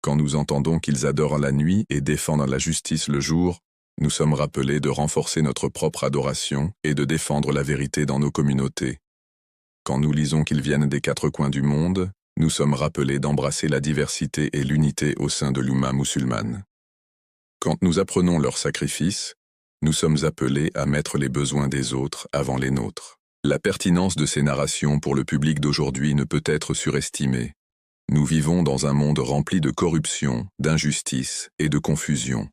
Quand nous entendons qu'ils adorent la nuit et défendent la justice le jour, nous sommes rappelés de renforcer notre propre adoration et de défendre la vérité dans nos communautés. Quand nous lisons qu'ils viennent des 4 coins du monde, nous sommes rappelés d'embrasser la diversité et l'unité au sein de l'Oumma musulmane. Quand nous apprenons leur sacrifice, Nous sommes appelés à mettre les besoins des autres avant les nôtres. La pertinence de ces narrations pour le public d'aujourd'hui ne peut être surestimée. Nous vivons dans un monde rempli de corruption, d'injustice et de confusion.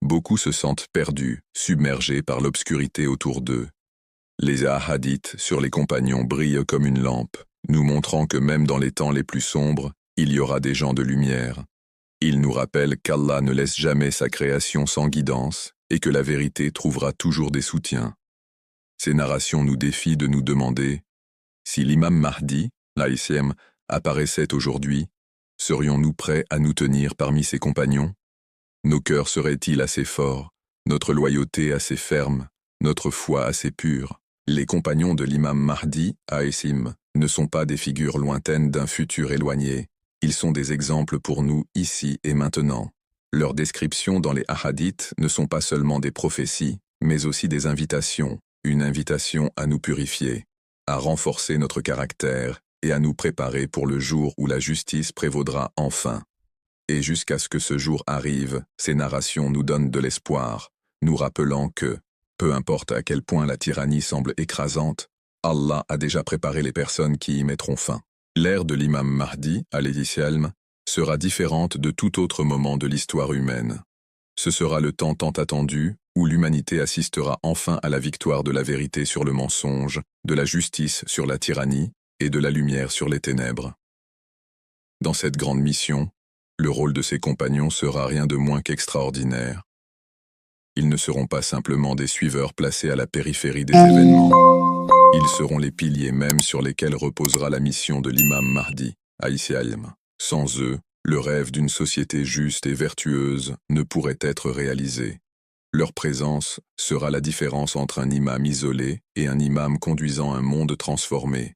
Beaucoup se sentent perdus, submergés par l'obscurité autour d'eux. Les hadiths sur les compagnons brillent comme une lampe, nous montrant que même dans les temps les plus sombres, il y aura des gens de lumière. Ils nous rappellent qu'Allah ne laisse jamais sa création sans guidance et que la vérité trouvera toujours des soutiens. Ces narrations nous défient de nous demander si l'imam Mahdi, l'Aïsem, apparaissait aujourd'hui, serions-nous prêts à nous tenir parmi ses compagnons? Nos cœurs seraient-ils assez forts, notre loyauté assez ferme, notre foi assez pure? Les compagnons de l'imam Mahdi, Aïsim, ne sont pas des figures lointaines d'un futur éloigné. Ils sont des exemples pour nous ici et maintenant. Leurs descriptions dans les hadiths ne sont pas seulement des prophéties, mais aussi des invitations, une invitation à nous purifier, à renforcer notre caractère et à nous préparer pour le jour où la justice prévaudra enfin. Et jusqu'à ce que ce jour arrive, ces narrations nous donnent de l'espoir, nous rappelant que, peu importe à quel point la tyrannie semble écrasante, Allah a déjà préparé les personnes qui y mettront fin. L'ère de l'imam Mahdi, alayhi salam, sera différente de tout autre moment de l'histoire humaine. Ce sera le temps tant attendu où l'humanité assistera enfin à la victoire de la vérité sur le mensonge, de la justice sur la tyrannie et de la lumière sur les ténèbres. Dans cette grande mission, le rôle de ses compagnons sera rien de moins qu'extraordinaire. Ils ne seront pas simplement des suiveurs placés à la périphérie des événements. Ils seront les piliers mêmes sur lesquels reposera la mission de l'imam Mahdi, alayhi salam. Sans eux, le rêve d'une société juste et vertueuse ne pourrait être réalisé. Leur présence sera la différence entre un imam isolé et un imam conduisant un monde transformé.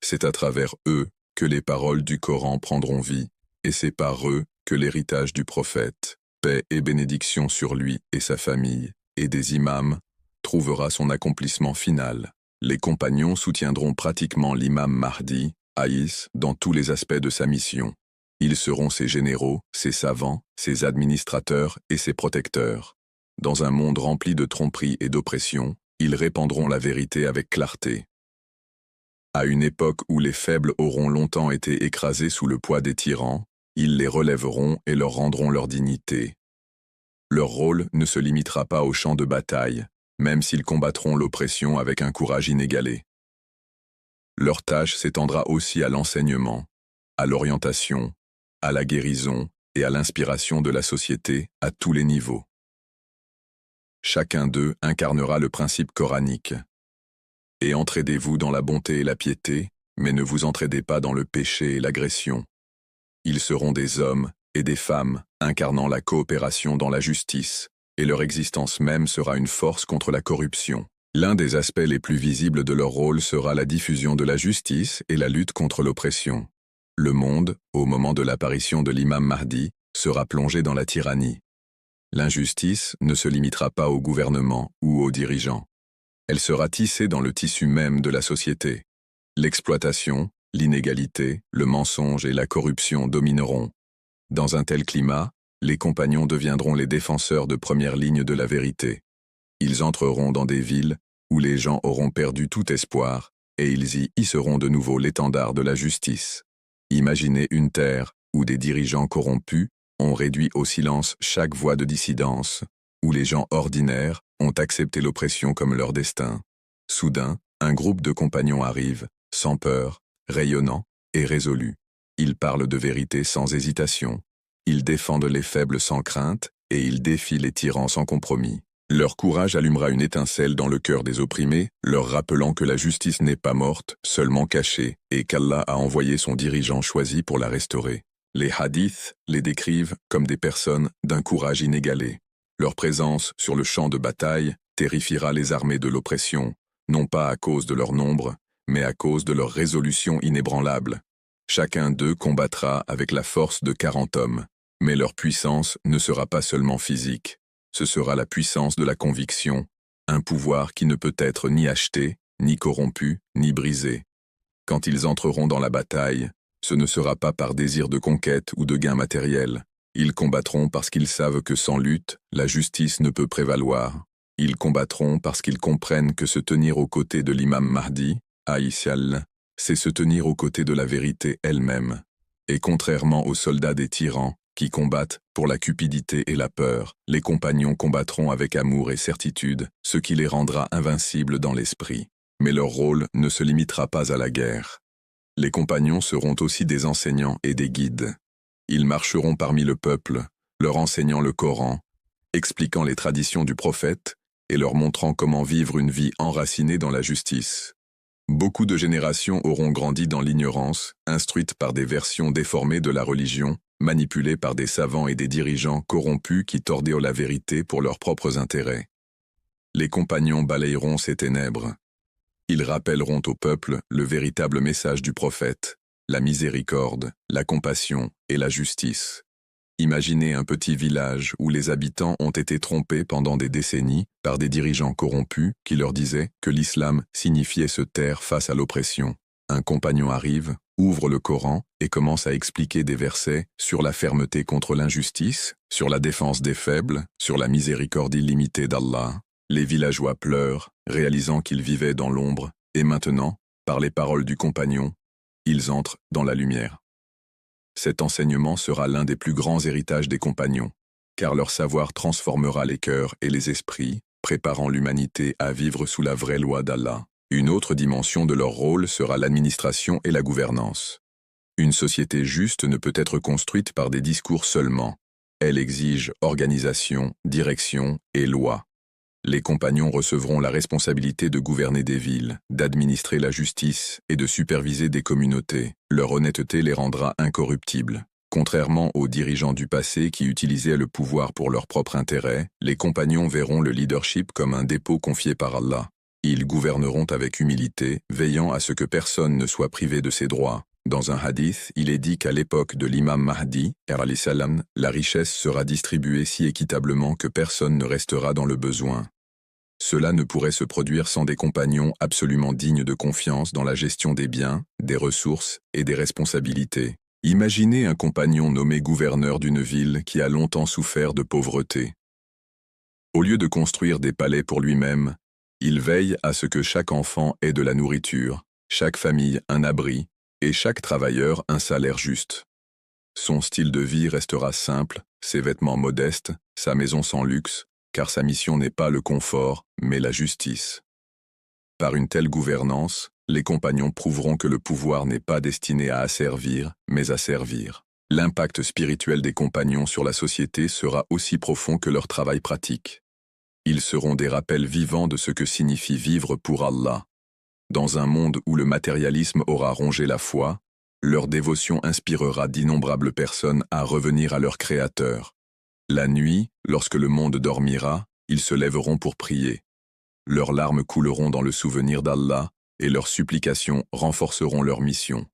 C'est à travers eux que les paroles du Coran prendront vie, et c'est par eux que l'héritage du prophète, paix et bénédiction sur lui et sa famille, et des imams, trouvera son accomplissement final. Les compagnons soutiendront pratiquement l'imam Mahdi, Aïs, dans tous les aspects de sa mission. Ils seront ses généraux, ses savants, ses administrateurs et ses protecteurs. Dans un monde rempli de tromperies et d'oppression, ils répandront la vérité avec clarté. À une époque où les faibles auront longtemps été écrasés sous le poids des tyrans, ils les relèveront et leur rendront leur dignité. Leur rôle ne se limitera pas au champ de bataille, même s'ils combattront l'oppression avec un courage inégalé. Leur tâche s'étendra aussi à l'enseignement, à l'orientation, à la guérison et à l'inspiration de la société à tous les niveaux. Chacun d'eux incarnera le principe coranique. Et entraidez-vous dans la bonté et la piété, mais ne vous entraidez pas dans le péché et l'agression. Ils seront des hommes et des femmes incarnant la coopération dans la justice, et leur existence même sera une force contre la corruption. L'un des aspects les plus visibles de leur rôle sera la diffusion de la justice et la lutte contre l'oppression. Le monde, au moment de l'apparition de l'imam Mahdi, sera plongé dans la tyrannie. L'injustice ne se limitera pas au gouvernement ou aux dirigeants. Elle sera tissée dans le tissu même de la société. L'exploitation, l'inégalité, le mensonge et la corruption domineront. Dans un tel climat, les compagnons deviendront les défenseurs de première ligne de la vérité. Ils entreront dans des villes où les gens auront perdu tout espoir, et ils y hisseront de nouveau l'étendard de la justice. Imaginez une terre où des dirigeants corrompus ont réduit au silence chaque voix de dissidence, où les gens ordinaires ont accepté l'oppression comme leur destin. Soudain, un groupe de compagnons arrive, sans peur, rayonnant et résolu. Ils parlent de vérité sans hésitation. Ils défendent les faibles sans crainte et ils défient les tyrans sans compromis. Leur courage allumera une étincelle dans le cœur des opprimés, leur rappelant que la justice n'est pas morte, seulement cachée, et qu'Allah a envoyé son dirigeant choisi pour la restaurer. Les hadiths les décrivent comme des personnes d'un courage inégalé. Leur présence sur le champ de bataille terrifiera les armées de l'oppression, non pas à cause de leur nombre, mais à cause de leur résolution inébranlable. Chacun d'eux combattra avec la force de 40 hommes, mais leur puissance ne sera pas seulement physique. Ce sera la puissance de la conviction, un pouvoir qui ne peut être ni acheté, ni corrompu, ni brisé. Quand ils entreront dans la bataille, ce ne sera pas par désir de conquête ou de gain matériel. Ils combattront parce qu'ils savent que sans lutte, la justice ne peut prévaloir. Ils combattront parce qu'ils comprennent que se tenir aux côtés de l'imam Mahdi, Aïssal, c'est se tenir aux côtés de la vérité elle-même. Et contrairement aux soldats des tyrans, qui combattent pour la cupidité et la peur, les compagnons combattront avec amour et certitude, ce qui les rendra invincibles dans l'esprit. Mais leur rôle ne se limitera pas à la guerre. Les compagnons seront aussi des enseignants et des guides. Ils marcheront parmi le peuple, leur enseignant le Coran, expliquant les traditions du prophète et leur montrant comment vivre une vie enracinée dans la justice. Beaucoup de générations auront grandi dans l'ignorance, instruites par des versions déformées de la religion, manipulées par des savants et des dirigeants corrompus qui tordaient la vérité pour leurs propres intérêts. Les compagnons balayeront ces ténèbres. Ils rappelleront au peuple le véritable message du prophète, la miséricorde, la compassion et la justice. Imaginez un petit village où les habitants ont été trompés pendant des décennies par des dirigeants corrompus qui leur disaient que l'islam signifiait se taire face à l'oppression. Un compagnon arrive, ouvre le Coran et commence à expliquer des versets sur la fermeté contre l'injustice, sur la défense des faibles, sur la miséricorde illimitée d'Allah. Les villageois pleurent, réalisant qu'ils vivaient dans l'ombre, et maintenant, par les paroles du compagnon, ils entrent dans la lumière. Cet enseignement sera l'un des plus grands héritages des compagnons, car leur savoir transformera les cœurs et les esprits, préparant l'humanité à vivre sous la vraie loi d'Allah. Une autre dimension de leur rôle sera l'administration et la gouvernance. Une société juste ne peut être construite par des discours seulement. Elle exige organisation, direction et loi. Les compagnons recevront la responsabilité de gouverner des villes, d'administrer la justice et de superviser des communautés. Leur honnêteté les rendra incorruptibles. Contrairement aux dirigeants du passé qui utilisaient le pouvoir pour leur propre intérêt, les compagnons verront le leadership comme un dépôt confié par Allah. Ils gouverneront avec humilité, veillant à ce que personne ne soit privé de ses droits. Dans un hadith, il est dit qu'à l'époque de l'imam Mahdi, salam, la richesse sera distribuée si équitablement que personne ne restera dans le besoin. Cela ne pourrait se produire sans des compagnons absolument dignes de confiance dans la gestion des biens, des ressources et des responsabilités. Imaginez un compagnon nommé gouverneur d'une ville qui a longtemps souffert de pauvreté. Au lieu de construire des palais pour lui-même, il veille à ce que chaque enfant ait de la nourriture, chaque famille un abri, et chaque travailleur un salaire juste. Son style de vie restera simple, ses vêtements modestes, sa maison sans luxe, car sa mission n'est pas le confort, mais la justice. Par une telle gouvernance, les compagnons prouveront que le pouvoir n'est pas destiné à asservir, mais à servir. L'impact spirituel des compagnons sur la société sera aussi profond que leur travail pratique. Ils seront des rappels vivants de ce que signifie vivre pour Allah. Dans un monde où le matérialisme aura rongé la foi, leur dévotion inspirera d'innombrables personnes à revenir à leur Créateur. La nuit, lorsque le monde dormira, ils se lèveront pour prier. Leurs larmes couleront dans le souvenir d'Allah et leurs supplications renforceront leur mission.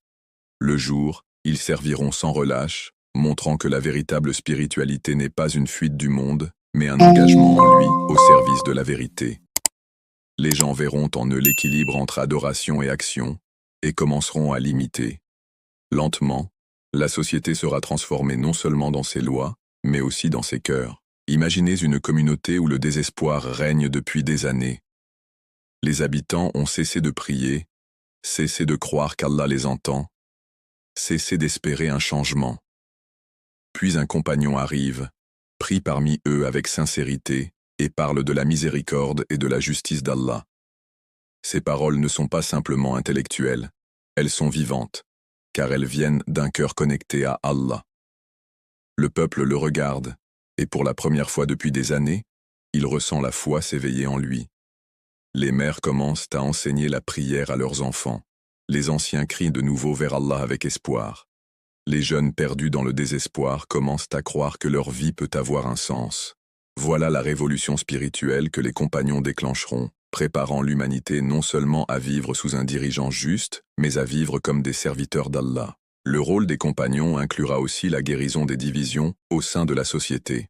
Le jour, ils serviront sans relâche, montrant que la véritable spiritualité n'est pas une fuite du monde, mais un engagement en lui au service de la vérité. Les gens verront en eux l'équilibre entre adoration et action, et commenceront à l'imiter. Lentement, la société sera transformée non seulement dans ses lois, mais aussi dans ses cœurs. Imaginez une communauté où le désespoir règne depuis des années. Les habitants ont cessé de prier, cessé de croire qu'Allah les entend, cessé d'espérer un changement. Puis un compagnon arrive, prie parmi eux avec sincérité, et parle de la miséricorde et de la justice d'Allah. Ces paroles ne sont pas simplement intellectuelles, elles sont vivantes, car elles viennent d'un cœur connecté à Allah. Le peuple le regarde, et pour la première fois depuis des années, il ressent la foi s'éveiller en lui. Les mères commencent à enseigner la prière à leurs enfants. Les anciens crient de nouveau vers Allah avec espoir. Les jeunes perdus dans le désespoir commencent à croire que leur vie peut avoir un sens. Voilà la révolution spirituelle que les compagnons déclencheront, préparant l'humanité non seulement à vivre sous un dirigeant juste, mais à vivre comme des serviteurs d'Allah. Le rôle des compagnons inclura aussi la guérison des divisions au sein de la société.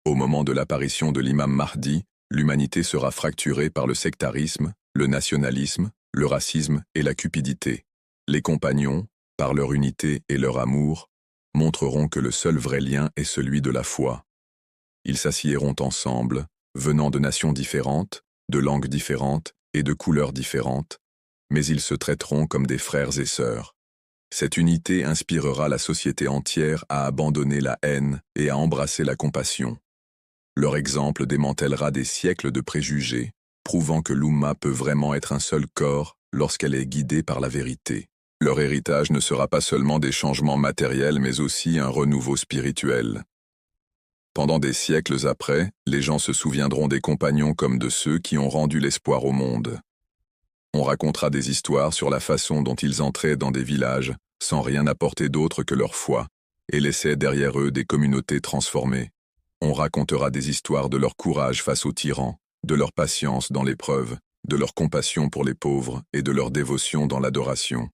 Au moment de l'apparition de l'imam Mahdi, l'humanité sera fracturée par le sectarisme, le nationalisme, le racisme et la cupidité. Les compagnons, par leur unité et leur amour, montreront que le seul vrai lien est celui de la foi. Ils s'assiéront ensemble, venant de nations différentes, de langues différentes et de couleurs différentes, mais ils se traiteront comme des frères et sœurs. Cette unité inspirera la société entière à abandonner la haine et à embrasser la compassion. Leur exemple démantèlera des siècles de préjugés, prouvant que l'Oumma peut vraiment être un seul corps lorsqu'elle est guidée par la vérité. Leur héritage ne sera pas seulement des changements matériels, mais aussi un renouveau spirituel. Pendant des siècles après, les gens se souviendront des compagnons comme de ceux qui ont rendu l'espoir au monde. On racontera des histoires sur la façon dont ils entraient dans des villages, sans rien apporter d'autre que leur foi, et laissaient derrière eux des communautés transformées. On racontera des histoires de leur courage face aux tyrans, de leur patience dans l'épreuve, de leur compassion pour les pauvres et de leur dévotion dans l'adoration.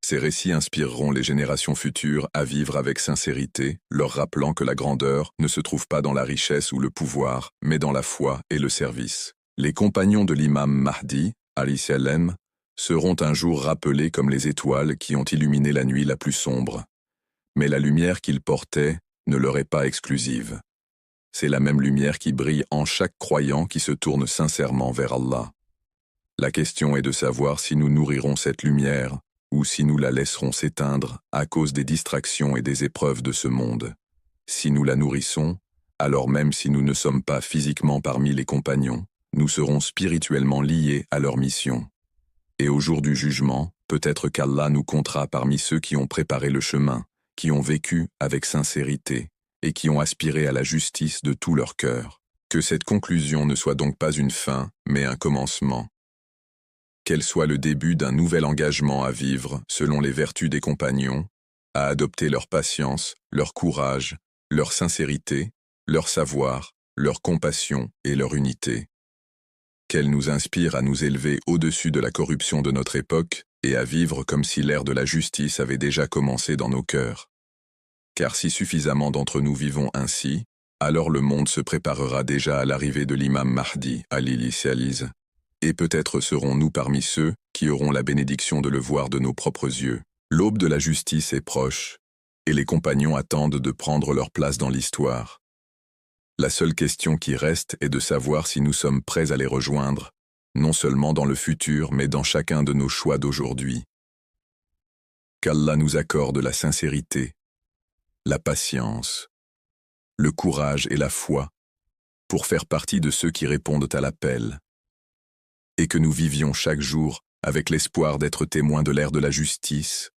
Ces récits inspireront les générations futures à vivre avec sincérité, leur rappelant que la grandeur ne se trouve pas dans la richesse ou le pouvoir, mais dans la foi et le service. Les compagnons de l'imam Mahdi, alayhi salam, seront un jour rappelés comme les étoiles qui ont illuminé la nuit la plus sombre. Mais la lumière qu'ils portaient ne leur est pas exclusive. C'est la même lumière qui brille en chaque croyant qui se tourne sincèrement vers Allah. La question est de savoir si nous nourrirons cette lumière ou si nous la laisserons s'éteindre à cause des distractions et des épreuves de ce monde. Si nous la nourrissons, alors même si nous ne sommes pas physiquement parmi les compagnons, nous serons spirituellement liés à leur mission. Et au jour du jugement, peut-être qu'Allah nous comptera parmi ceux qui ont préparé le chemin, qui ont vécu avec sincérité et qui ont aspiré à la justice de tout leur cœur. Que cette conclusion ne soit donc pas une fin, mais un commencement. Qu'elle soit le début d'un nouvel engagement à vivre selon les vertus des compagnons, à adopter leur patience, leur courage, leur sincérité, leur savoir, leur compassion et leur unité. Qu'elle nous inspire à nous élever au-dessus de la corruption de notre époque et à vivre comme si l'ère de la justice avait déjà commencé dans nos cœurs. Car si suffisamment d'entre nous vivons ainsi, alors le monde se préparera déjà à l'arrivée de l'imam Mahdi, alayhi salam. Et peut-être serons-nous parmi ceux qui auront la bénédiction de le voir de nos propres yeux. L'aube de la justice est proche, et les compagnons attendent de prendre leur place dans l'histoire. La seule question qui reste est de savoir si nous sommes prêts à les rejoindre, non seulement dans le futur, mais dans chacun de nos choix d'aujourd'hui. Qu'Allah nous accorde la sincérité, la patience, le courage et la foi, pour faire partie de ceux qui répondent à l'appel. Et que nous vivions chaque jour avec l'espoir d'être témoins de l'ère de la justice,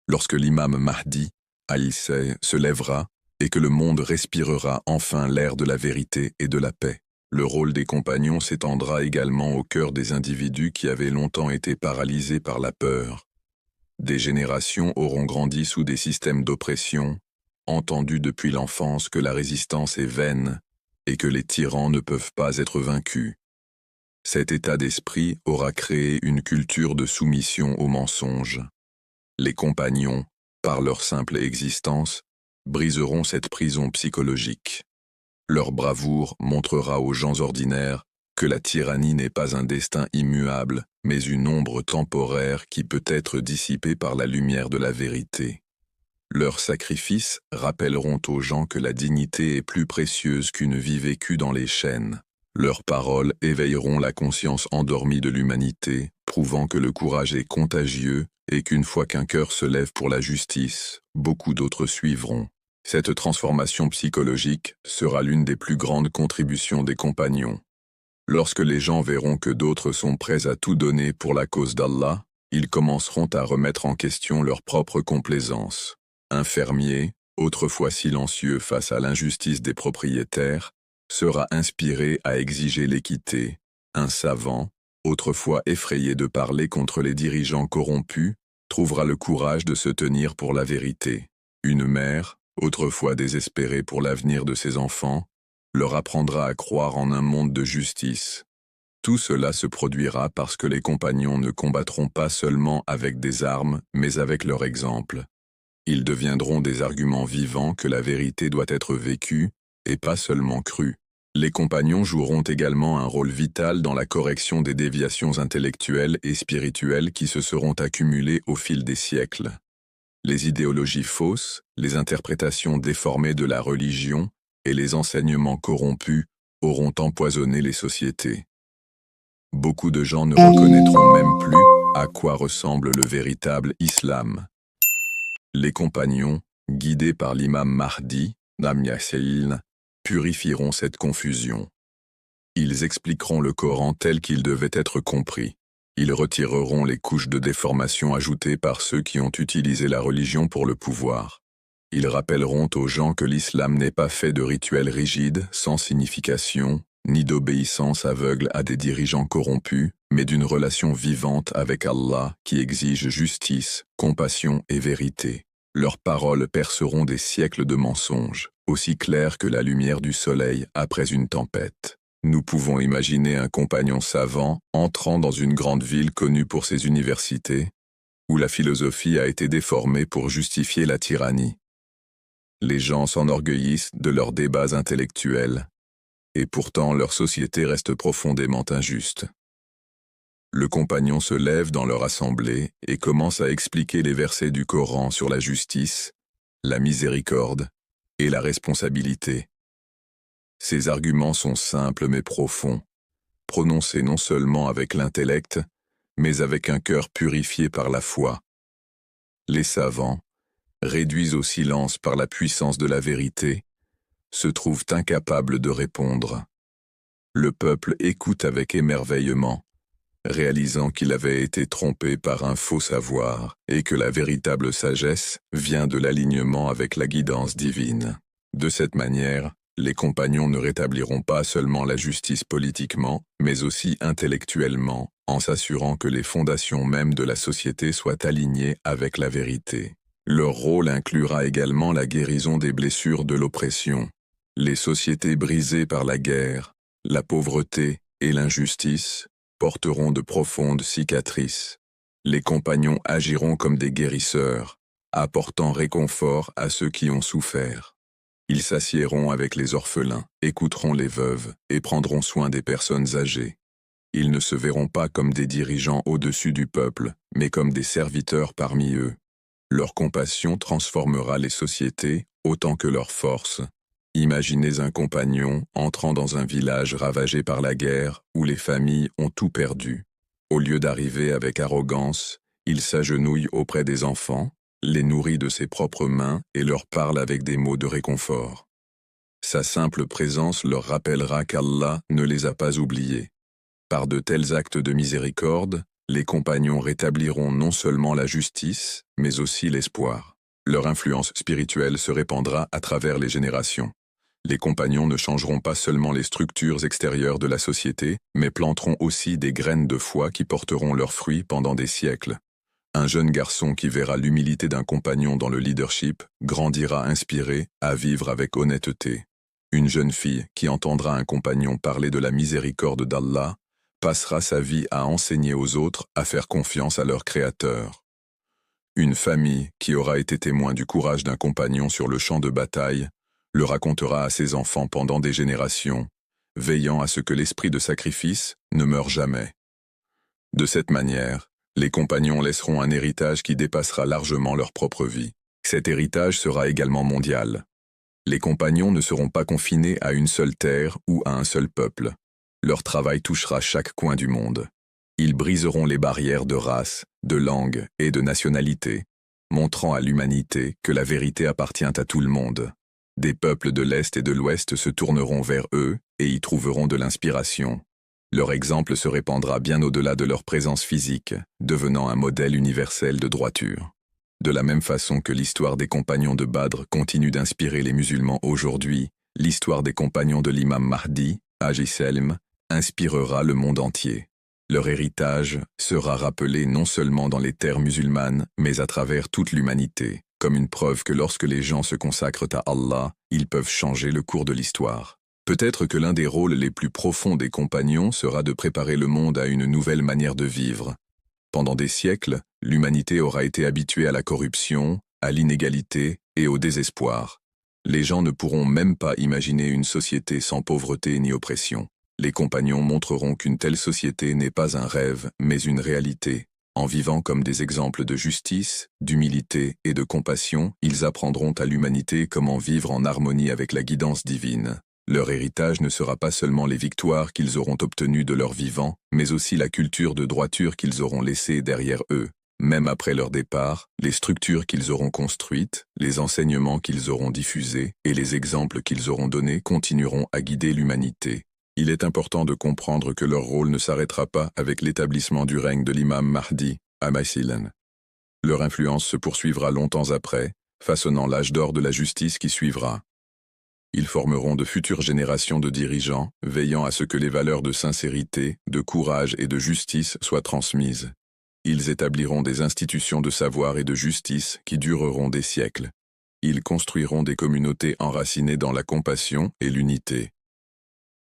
lorsque l'imam Mahdi, alayhi salam, se lèvera et que le monde respirera enfin l'ère de la vérité et de la paix. Le rôle des compagnons s'étendra également au cœur des individus qui avaient longtemps été paralysés par la peur. Des générations auront grandi sous des systèmes d'oppression, entendu depuis l'enfance que la résistance est vaine et que les tyrans ne peuvent pas être vaincus. Cet état d'esprit aura créé une culture de soumission aux mensonges. Les compagnons, par leur simple existence, briseront cette prison psychologique. Leur bravoure montrera aux gens ordinaires que la tyrannie n'est pas un destin immuable, mais une ombre temporaire qui peut être dissipée par la lumière de la vérité. Leurs sacrifices rappelleront aux gens que la dignité est plus précieuse qu'une vie vécue dans les chaînes. Leurs paroles éveilleront la conscience endormie de l'humanité, prouvant que le courage est contagieux et qu'une fois qu'un cœur se lève pour la justice, beaucoup d'autres suivront. Cette transformation psychologique sera l'une des plus grandes contributions des compagnons. Lorsque les gens verront que d'autres sont prêts à tout donner pour la cause d'Allah, ils commenceront à remettre en question leur propre complaisance. Un fermier, autrefois silencieux face à l'injustice des propriétaires, sera inspiré à exiger l'équité. Un savant, autrefois effrayé de parler contre les dirigeants corrompus, trouvera le courage de se tenir pour la vérité. Une mère, autrefois désespérée pour l'avenir de ses enfants, leur apprendra à croire en un monde de justice. Tout cela se produira parce que les compagnons ne combattront pas seulement avec des armes, mais avec leur exemple. Ils deviendront des arguments vivants que la vérité doit être vécue, et pas seulement crue. Les compagnons joueront également un rôle vital dans la correction des déviations intellectuelles et spirituelles qui se seront accumulées au fil des siècles. Les idéologies fausses, les interprétations déformées de la religion et les enseignements corrompus auront empoisonné les sociétés. Beaucoup de gens ne reconnaîtront même plus à quoi ressemble le véritable islam. Les compagnons, guidés par l'imam Mahdi, Namyaseil, purifieront cette confusion. Ils expliqueront le Coran tel qu'il devait être compris. Ils retireront les couches de déformation ajoutées par ceux qui ont utilisé la religion pour le pouvoir. Ils rappelleront aux gens que l'islam n'est pas fait de rituels rigides, sans signification, ni d'obéissance aveugle à des dirigeants corrompus, mais d'une relation vivante avec Allah qui exige justice, compassion et vérité. Leurs paroles perceront des siècles de mensonges, aussi clairs que la lumière du soleil après une tempête. Nous pouvons imaginer un compagnon savant entrant dans une grande ville connue pour ses universités, où la philosophie a été déformée pour justifier la tyrannie. Les gens s'enorgueillissent de leurs débats intellectuels, et pourtant leur société reste profondément injuste. Le compagnon se lève dans leur assemblée et commence à expliquer les versets du Coran sur la justice, la miséricorde et la responsabilité. Ses arguments sont simples mais profonds, prononcés non seulement avec l'intellect, mais avec un cœur purifié par la foi. Les savants, réduits au silence par la puissance de la vérité, se trouvent incapables de répondre. Le peuple écoute avec émerveillement, réalisant qu'il avait été trompé par un faux savoir et que la véritable sagesse vient de l'alignement avec la guidance divine. De cette manière, les compagnons ne rétabliront pas seulement la justice politiquement, mais aussi intellectuellement, en s'assurant que les fondations mêmes de la société soient alignées avec la vérité. Leur rôle inclura également la guérison des blessures de l'oppression. Les sociétés brisées par la guerre, la pauvreté et l'injustice porteront de profondes cicatrices. Les compagnons agiront comme des guérisseurs, apportant réconfort à ceux qui ont souffert. Ils s'assiéront avec les orphelins, écouteront les veuves et prendront soin des personnes âgées. Ils ne se verront pas comme des dirigeants au-dessus du peuple, mais comme des serviteurs parmi eux. Leur compassion transformera les sociétés autant que leur force. Imaginez un compagnon entrant dans un village ravagé par la guerre où les familles ont tout perdu. Au lieu d'arriver avec arrogance, il s'agenouille auprès des enfants, les nourrit de ses propres mains et leur parle avec des mots de réconfort. Sa simple présence leur rappellera qu'Allah ne les a pas oubliés. Par de tels actes de miséricorde, les compagnons rétabliront non seulement la justice, mais aussi l'espoir. Leur influence spirituelle se répandra à travers les générations. Les compagnons ne changeront pas seulement les structures extérieures de la société, mais planteront aussi des graines de foi qui porteront leurs fruits pendant des siècles. Un jeune garçon qui verra l'humilité d'un compagnon dans le leadership grandira inspiré à vivre avec honnêteté. Une jeune fille qui entendra un compagnon parler de la miséricorde d'Allah passera sa vie à enseigner aux autres à faire confiance à leur Créateur. Une famille qui aura été témoin du courage d'un compagnon sur le champ de bataille le racontera à ses enfants pendant des générations, veillant à ce que l'esprit de sacrifice ne meure jamais. De cette manière, les compagnons laisseront un héritage qui dépassera largement leur propre vie. Cet héritage sera également mondial. Les compagnons ne seront pas confinés à une seule terre ou à un seul peuple. Leur travail touchera chaque coin du monde. Ils briseront les barrières de race, de langue et de nationalité, montrant à l'humanité que la vérité appartient à tout le monde. Des peuples de l'Est et de l'Ouest se tourneront vers eux et y trouveront de l'inspiration. Leur exemple se répandra bien au-delà de leur présence physique, devenant un modèle universel de droiture. De la même façon que l'histoire des compagnons de Badr continue d'inspirer les musulmans aujourd'hui, l'histoire des compagnons de l'imam Mahdi, Haji Selm, inspirera le monde entier. Leur héritage sera rappelé non seulement dans les terres musulmanes, mais à travers toute l'humanité, comme une preuve que lorsque les gens se consacrent à Allah, ils peuvent changer le cours de l'histoire. Peut-être que l'un des rôles les plus profonds des compagnons sera de préparer le monde à une nouvelle manière de vivre. Pendant des siècles, l'humanité aura été habituée à la corruption, à l'inégalité et au désespoir. Les gens ne pourront même pas imaginer une société sans pauvreté ni oppression. Les compagnons montreront qu'une telle société n'est pas un rêve, mais une réalité. En vivant comme des exemples de justice, d'humilité et de compassion, ils apprendront à l'humanité comment vivre en harmonie avec la guidance divine. Leur héritage ne sera pas seulement les victoires qu'ils auront obtenues de leur vivant, mais aussi la culture de droiture qu'ils auront laissée derrière eux. Même après leur départ, les structures qu'ils auront construites, les enseignements qu'ils auront diffusés et les exemples qu'ils auront donnés continueront à guider l'humanité. Il est important de comprendre que leur rôle ne s'arrêtera pas avec l'établissement du règne de l'imam Mahdi, à Maïsilan. Leur influence se poursuivra longtemps après, façonnant l'âge d'or de la justice qui suivra. Ils formeront de futures générations de dirigeants, veillant à ce que les valeurs de sincérité, de courage et de justice soient transmises. Ils établiront des institutions de savoir et de justice qui dureront des siècles. Ils construiront des communautés enracinées dans la compassion et l'unité.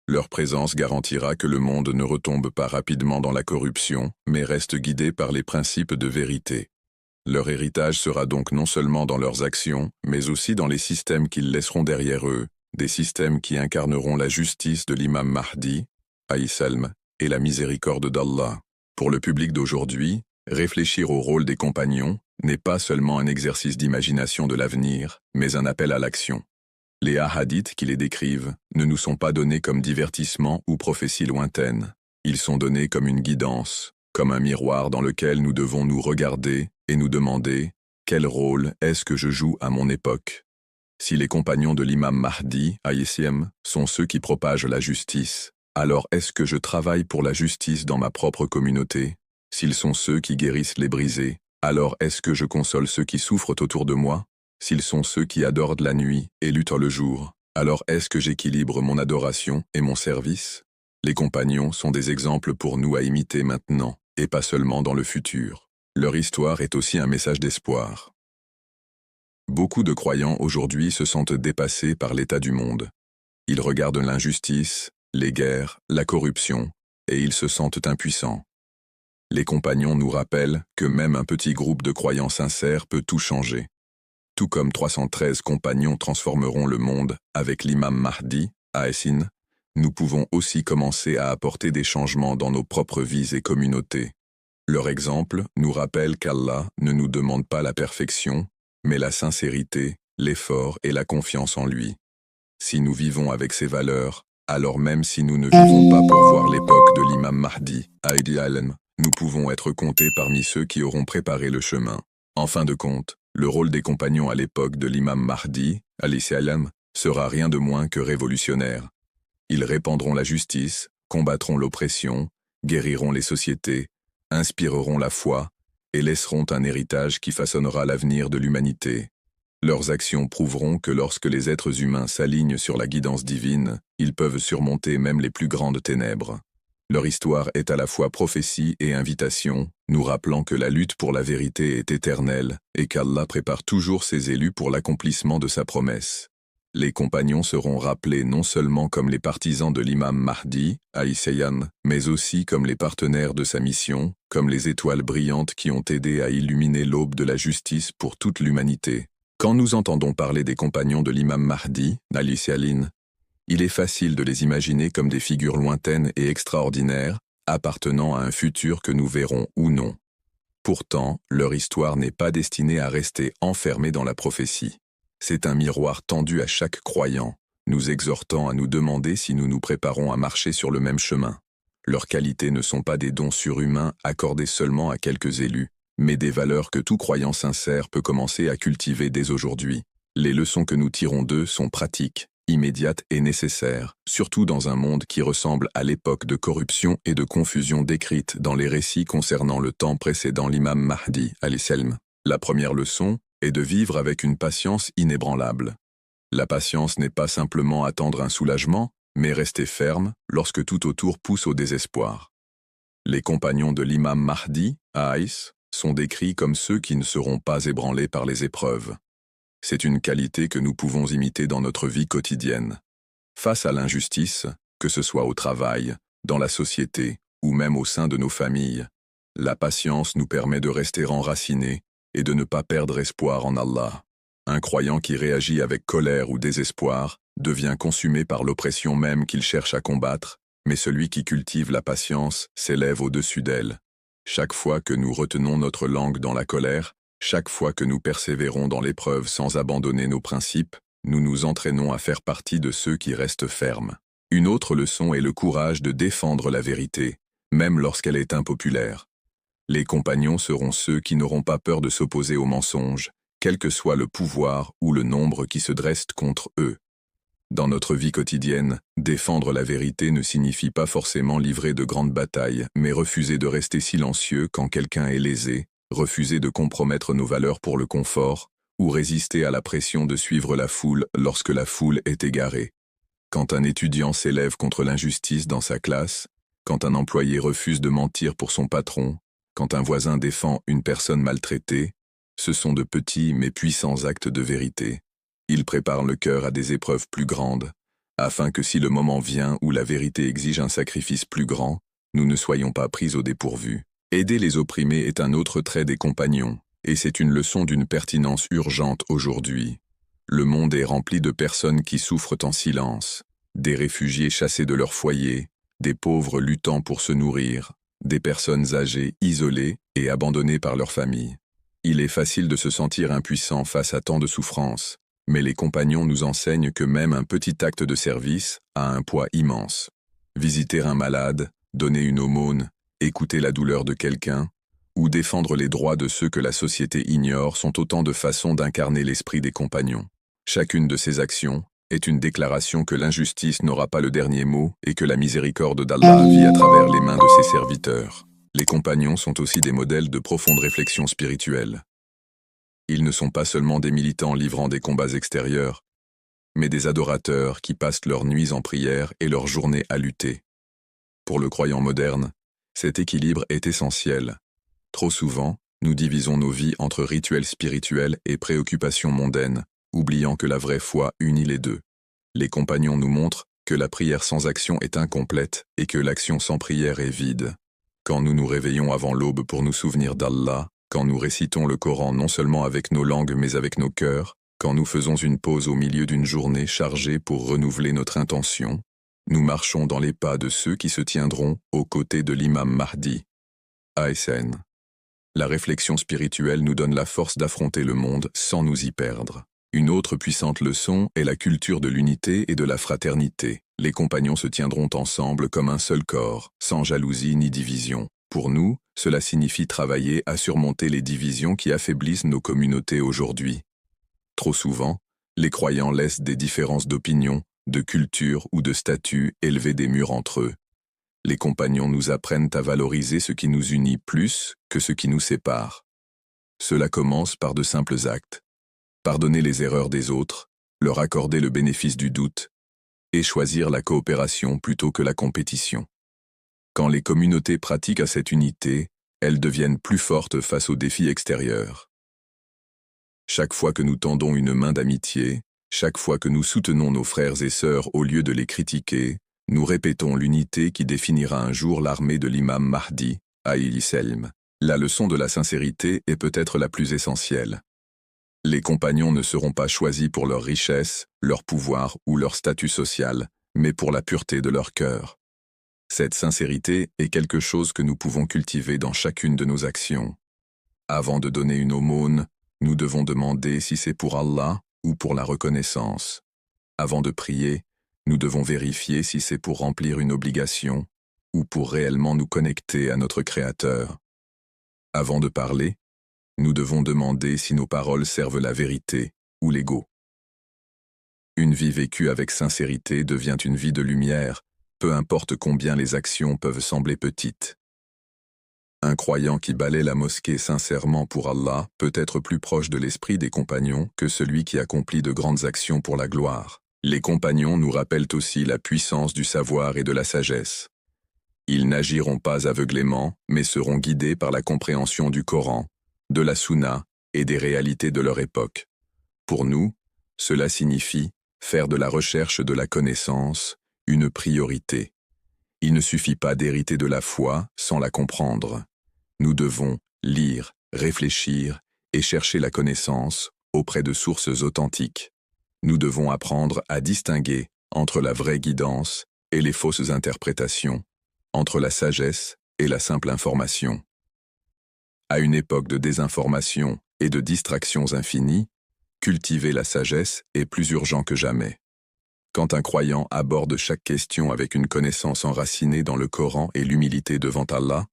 Leur présence garantira que le monde ne retombe pas rapidement dans la corruption, mais reste guidé par les principes de vérité. Leur héritage sera donc non seulement dans leurs actions, mais aussi dans les systèmes qu'ils laisseront derrière eux, des systèmes qui incarneront la justice de l'imam Mahdi, aïs-salm, et la miséricorde d'Allah. Pour le public d'aujourd'hui, réfléchir au rôle des compagnons n'est pas seulement un exercice d'imagination de l'avenir, mais un appel à l'action. Les hadiths qui les décrivent ne nous sont pas donnés comme divertissement ou prophéties lointaines. Ils sont donnés comme une guidance, comme un miroir dans lequel nous devons nous regarder et nous demander « Quel rôle est-ce que je joue à mon époque ?» Si les compagnons de l'imam Mahdi, aïsiem, sont ceux qui propagent la justice, alors est-ce que je travaille pour la justice dans ma propre communauté? S'ils sont ceux qui guérissent les brisés, alors est-ce que je console ceux qui souffrent autour de moi? S'ils sont ceux qui adorent la nuit et luttent le jour, alors est-ce que j'équilibre mon adoration et mon service? Les compagnons sont des exemples pour nous à imiter maintenant, et pas seulement dans le futur. Leur histoire est aussi un message d'espoir. Beaucoup de croyants aujourd'hui se sentent dépassés par l'état du monde. Ils regardent l'injustice, les guerres, la corruption, et ils se sentent impuissants. Les compagnons nous rappellent que même un petit groupe de croyants sincères peut tout changer. Tout comme 313 compagnons transformeront le monde avec l'imam Mahdi, à Essin, nous pouvons aussi commencer à apporter des changements dans nos propres vies et communautés. Leur exemple nous rappelle qu'Allah ne nous demande pas la perfection, mais la sincérité, l'effort et la confiance en lui. Si nous vivons avec ces valeurs, alors même si nous ne vivons pas pour voir l'époque de l'imam Mahdi, Aidi Alem, nous pouvons être comptés parmi ceux qui auront préparé le chemin. En fin de compte, le rôle des compagnons à l'époque de l'imam Mahdi, alayhi salam, sera rien de moins que révolutionnaire. Ils répandront la justice, combattront l'oppression, guériront les sociétés, inspireront la foi et laisseront un héritage qui façonnera l'avenir de l'humanité. Leurs actions prouveront que lorsque les êtres humains s'alignent sur la guidance divine, ils peuvent surmonter même les plus grandes ténèbres. Leur histoire est à la fois prophétie et invitation, nous rappelant que la lutte pour la vérité est éternelle et qu'Allah prépare toujours ses élus pour l'accomplissement de sa promesse. Les compagnons seront rappelés non seulement comme les partisans de l'imam Mahdi, aïs-salam, mais aussi comme les partenaires de sa mission, comme les étoiles brillantes qui ont aidé à illuminer l'aube de la justice pour toute l'humanité. Quand nous entendons parler des compagnons de l'imam Mahdi, alayhi-salam, il est facile de les imaginer comme des figures lointaines et extraordinaires, appartenant à un futur que nous verrons ou non. Pourtant, leur histoire n'est pas destinée à rester enfermée dans la prophétie. C'est un miroir tendu à chaque croyant, nous exhortant à nous demander si nous nous préparons à marcher sur le même chemin. Leurs qualités ne sont pas des dons surhumains accordés seulement à quelques élus, mais des valeurs que tout croyant sincère peut commencer à cultiver dès aujourd'hui. Les leçons que nous tirons d'eux sont pratiques, immédiates et nécessaires, surtout dans un monde qui ressemble à l'époque de corruption et de confusion décrite dans les récits concernant le temps précédant l'imam Mahdi, alayhi-salam. La première leçon est de vivre avec une patience inébranlable. La patience n'est pas simplement attendre un soulagement, mais rester ferme lorsque tout autour pousse au désespoir. Les compagnons de l'imam Mahdi, Aïs, sont décrits comme ceux qui ne seront pas ébranlés par les épreuves. C'est une qualité que nous pouvons imiter dans notre vie quotidienne. Face à l'injustice, que ce soit au travail, dans la société ou même au sein de nos familles, la patience nous permet de rester enracinés et de ne pas perdre espoir en Allah. Un croyant qui réagit avec colère ou désespoir devient consumé par l'oppression même qu'il cherche à combattre, mais celui qui cultive la patience s'élève au-dessus d'elle. Chaque fois que nous retenons notre langue dans la colère, chaque fois que nous persévérons dans l'épreuve sans abandonner nos principes, nous nous entraînons à faire partie de ceux qui restent fermes. Une autre leçon est le courage de défendre la vérité, même lorsqu'elle est impopulaire. Les compagnons seront ceux qui n'auront pas peur de s'opposer aux mensonges, quel que soit le pouvoir ou le nombre qui se dressent contre eux. Dans notre vie quotidienne, défendre la vérité ne signifie pas forcément livrer de grandes batailles, mais refuser de rester silencieux quand quelqu'un est lésé, refuser de compromettre nos valeurs pour le confort, ou résister à la pression de suivre la foule lorsque la foule est égarée. Quand un étudiant s'élève contre l'injustice dans sa classe, quand un employé refuse de mentir pour son patron, quand un voisin défend une personne maltraitée, ce sont de petits mais puissants actes de vérité. Ils préparent le cœur à des épreuves plus grandes, afin que si le moment vient où la vérité exige un sacrifice plus grand, nous ne soyons pas pris au dépourvu. Aider les opprimés est un autre trait des compagnons, et c'est une leçon d'une pertinence urgente aujourd'hui. Le monde est rempli de personnes qui souffrent en silence, des réfugiés chassés de leur foyer, des pauvres luttant pour se nourrir, des personnes âgées, isolées et abandonnées par leur famille. Il est facile de se sentir impuissant face à tant de souffrances, mais les compagnons nous enseignent que même un petit acte de service a un poids immense. Visiter un malade, donner une aumône, écouter la douleur de quelqu'un, ou défendre les droits de ceux que la société ignore sont autant de façons d'incarner l'esprit des compagnons. Chacune de ces actions est une déclaration que l'injustice n'aura pas le dernier mot et que la miséricorde d'Allah vit à travers les mains de ses serviteurs. Les compagnons sont aussi des modèles de profonde réflexion spirituelle. Ils ne sont pas seulement des militants livrant des combats extérieurs, mais des adorateurs qui passent leurs nuits en prière et leurs journées à lutter. Pour le croyant moderne, cet équilibre est essentiel. Trop souvent, nous divisons nos vies entre rituels spirituels et préoccupations mondaines, oubliant que la vraie foi unit les deux. Les compagnons nous montrent que la prière sans action est incomplète et que l'action sans prière est vide. Quand nous nous réveillons avant l'aube pour nous souvenir d'Allah, quand nous récitons le Coran non seulement avec nos langues mais avec nos cœurs, quand nous faisons une pause au milieu d'une journée chargée pour renouveler notre intention, nous marchons dans les pas de ceux qui se tiendront aux côtés de l'imam Mahdi. ASN. La réflexion spirituelle nous donne la force d'affronter le monde sans nous y perdre. Une autre puissante leçon est la culture de l'unité et de la fraternité. Les compagnons se tiendront ensemble comme un seul corps, sans jalousie ni division. Pour nous, cela signifie travailler à surmonter les divisions qui affaiblissent nos communautés aujourd'hui. Trop souvent, les croyants laissent des différences d'opinion, de culture ou de statut élever des murs entre eux. Les compagnons nous apprennent à valoriser ce qui nous unit plus que ce qui nous sépare. Cela commence par de simples actes. Pardonner les erreurs des autres, leur accorder le bénéfice du doute, et choisir la coopération plutôt que la compétition. Quand les communautés pratiquent à cette unité, elles deviennent plus fortes face aux défis extérieurs. Chaque fois que nous tendons une main d'amitié, chaque fois que nous soutenons nos frères et sœurs au lieu de les critiquer, nous répétons l'unité qui définira un jour l'armée de l'imam Mahdi, alayhi salam. La leçon de la sincérité est peut-être la plus essentielle. Les compagnons ne seront pas choisis pour leur richesse, leur pouvoir ou leur statut social, mais pour la pureté de leur cœur. Cette sincérité est quelque chose que nous pouvons cultiver dans chacune de nos actions. Avant de donner une aumône, nous devons demander si c'est pour Allah ou pour la reconnaissance. Avant de prier, nous devons vérifier si c'est pour remplir une obligation ou pour réellement nous connecter à notre Créateur. Avant de parler, nous devons demander si nos paroles servent la vérité ou l'ego. Une vie vécue avec sincérité devient une vie de lumière, peu importe combien les actions peuvent sembler petites. Un croyant qui balaie la mosquée sincèrement pour Allah peut être plus proche de l'esprit des compagnons que celui qui accomplit de grandes actions pour la gloire. Les compagnons nous rappellent aussi la puissance du savoir et de la sagesse. Ils n'agiront pas aveuglément, mais seront guidés par la compréhension du Coran, de la Sunna et des réalités de leur époque. Pour nous, cela signifie faire de la recherche de la connaissance une priorité. Il ne suffit pas d'hériter de la foi sans la comprendre. Nous devons lire, réfléchir et chercher la connaissance auprès de sources authentiques. Nous devons apprendre à distinguer entre la vraie guidance et les fausses interprétations, entre la sagesse et la simple information. À une époque de désinformation et de distractions infinies, Cultiver la sagesse est plus urgent que jamais. Quand un croyant aborde chaque question avec une connaissance enracinée dans le Coran et l'humilité devant Allah,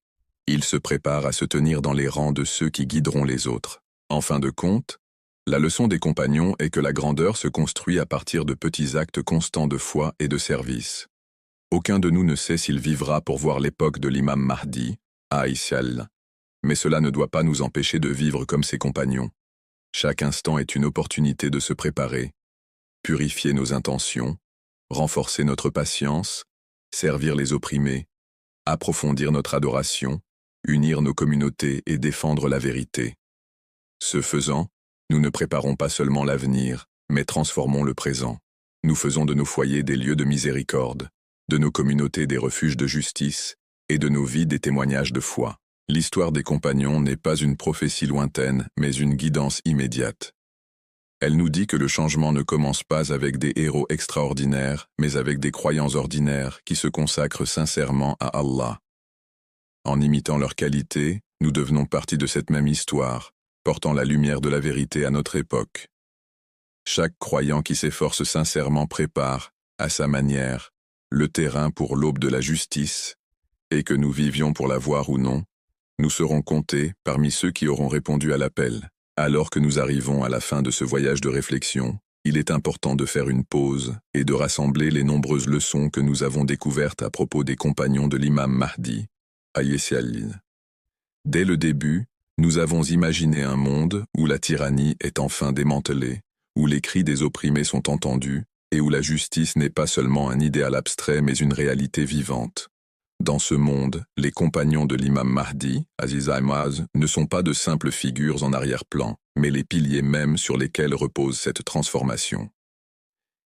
il se prépare à se tenir dans les rangs de ceux qui guideront les autres. En fin de compte, la leçon des compagnons est que la grandeur se construit à partir de petits actes constants de foi et de service. Aucun de nous ne sait s'il vivra pour voir l'époque de l'imam Mahdi, Aïssal, mais cela ne doit pas nous empêcher de vivre comme ses compagnons. Chaque instant est une opportunité de se préparer, purifier nos intentions, renforcer notre patience, servir les opprimés, approfondir notre adoration, unir nos communautés et défendre la vérité. Ce faisant, nous ne préparons pas seulement l'avenir, mais transformons le présent. Nous faisons de nos foyers des lieux de miséricorde, de nos communautés des refuges de justice, et de nos vies des témoignages de foi. L'histoire des compagnons n'est pas une prophétie lointaine, mais une guidance immédiate. Elle nous dit que le changement ne commence pas avec des héros extraordinaires, mais avec des croyants ordinaires qui se consacrent sincèrement à Allah. En imitant leurs qualités, nous devenons partie de cette même histoire, portant la lumière de la vérité à notre époque. Chaque croyant qui s'efforce sincèrement prépare, à sa manière, le terrain pour l'aube de la justice, et que nous vivions pour la voir ou non, nous serons comptés parmi ceux qui auront répondu à l'appel. Alors que nous arrivons à la fin de ce voyage de réflexion, il est important de faire une pause et de rassembler les nombreuses leçons que nous avons découvertes à propos des compagnons de l'imam Mahdi, Aïssal. Dès le début, nous avons imaginé un monde où la tyrannie est enfin démantelée, où les cris des opprimés sont entendus et où la justice n'est pas seulement un idéal abstrait mais une réalité vivante. Dans ce monde, les compagnons de l'imam Mahdi, Aziz Ahmaz, ne sont pas de simples figures en arrière-plan, mais les piliers mêmes sur lesquels repose cette transformation.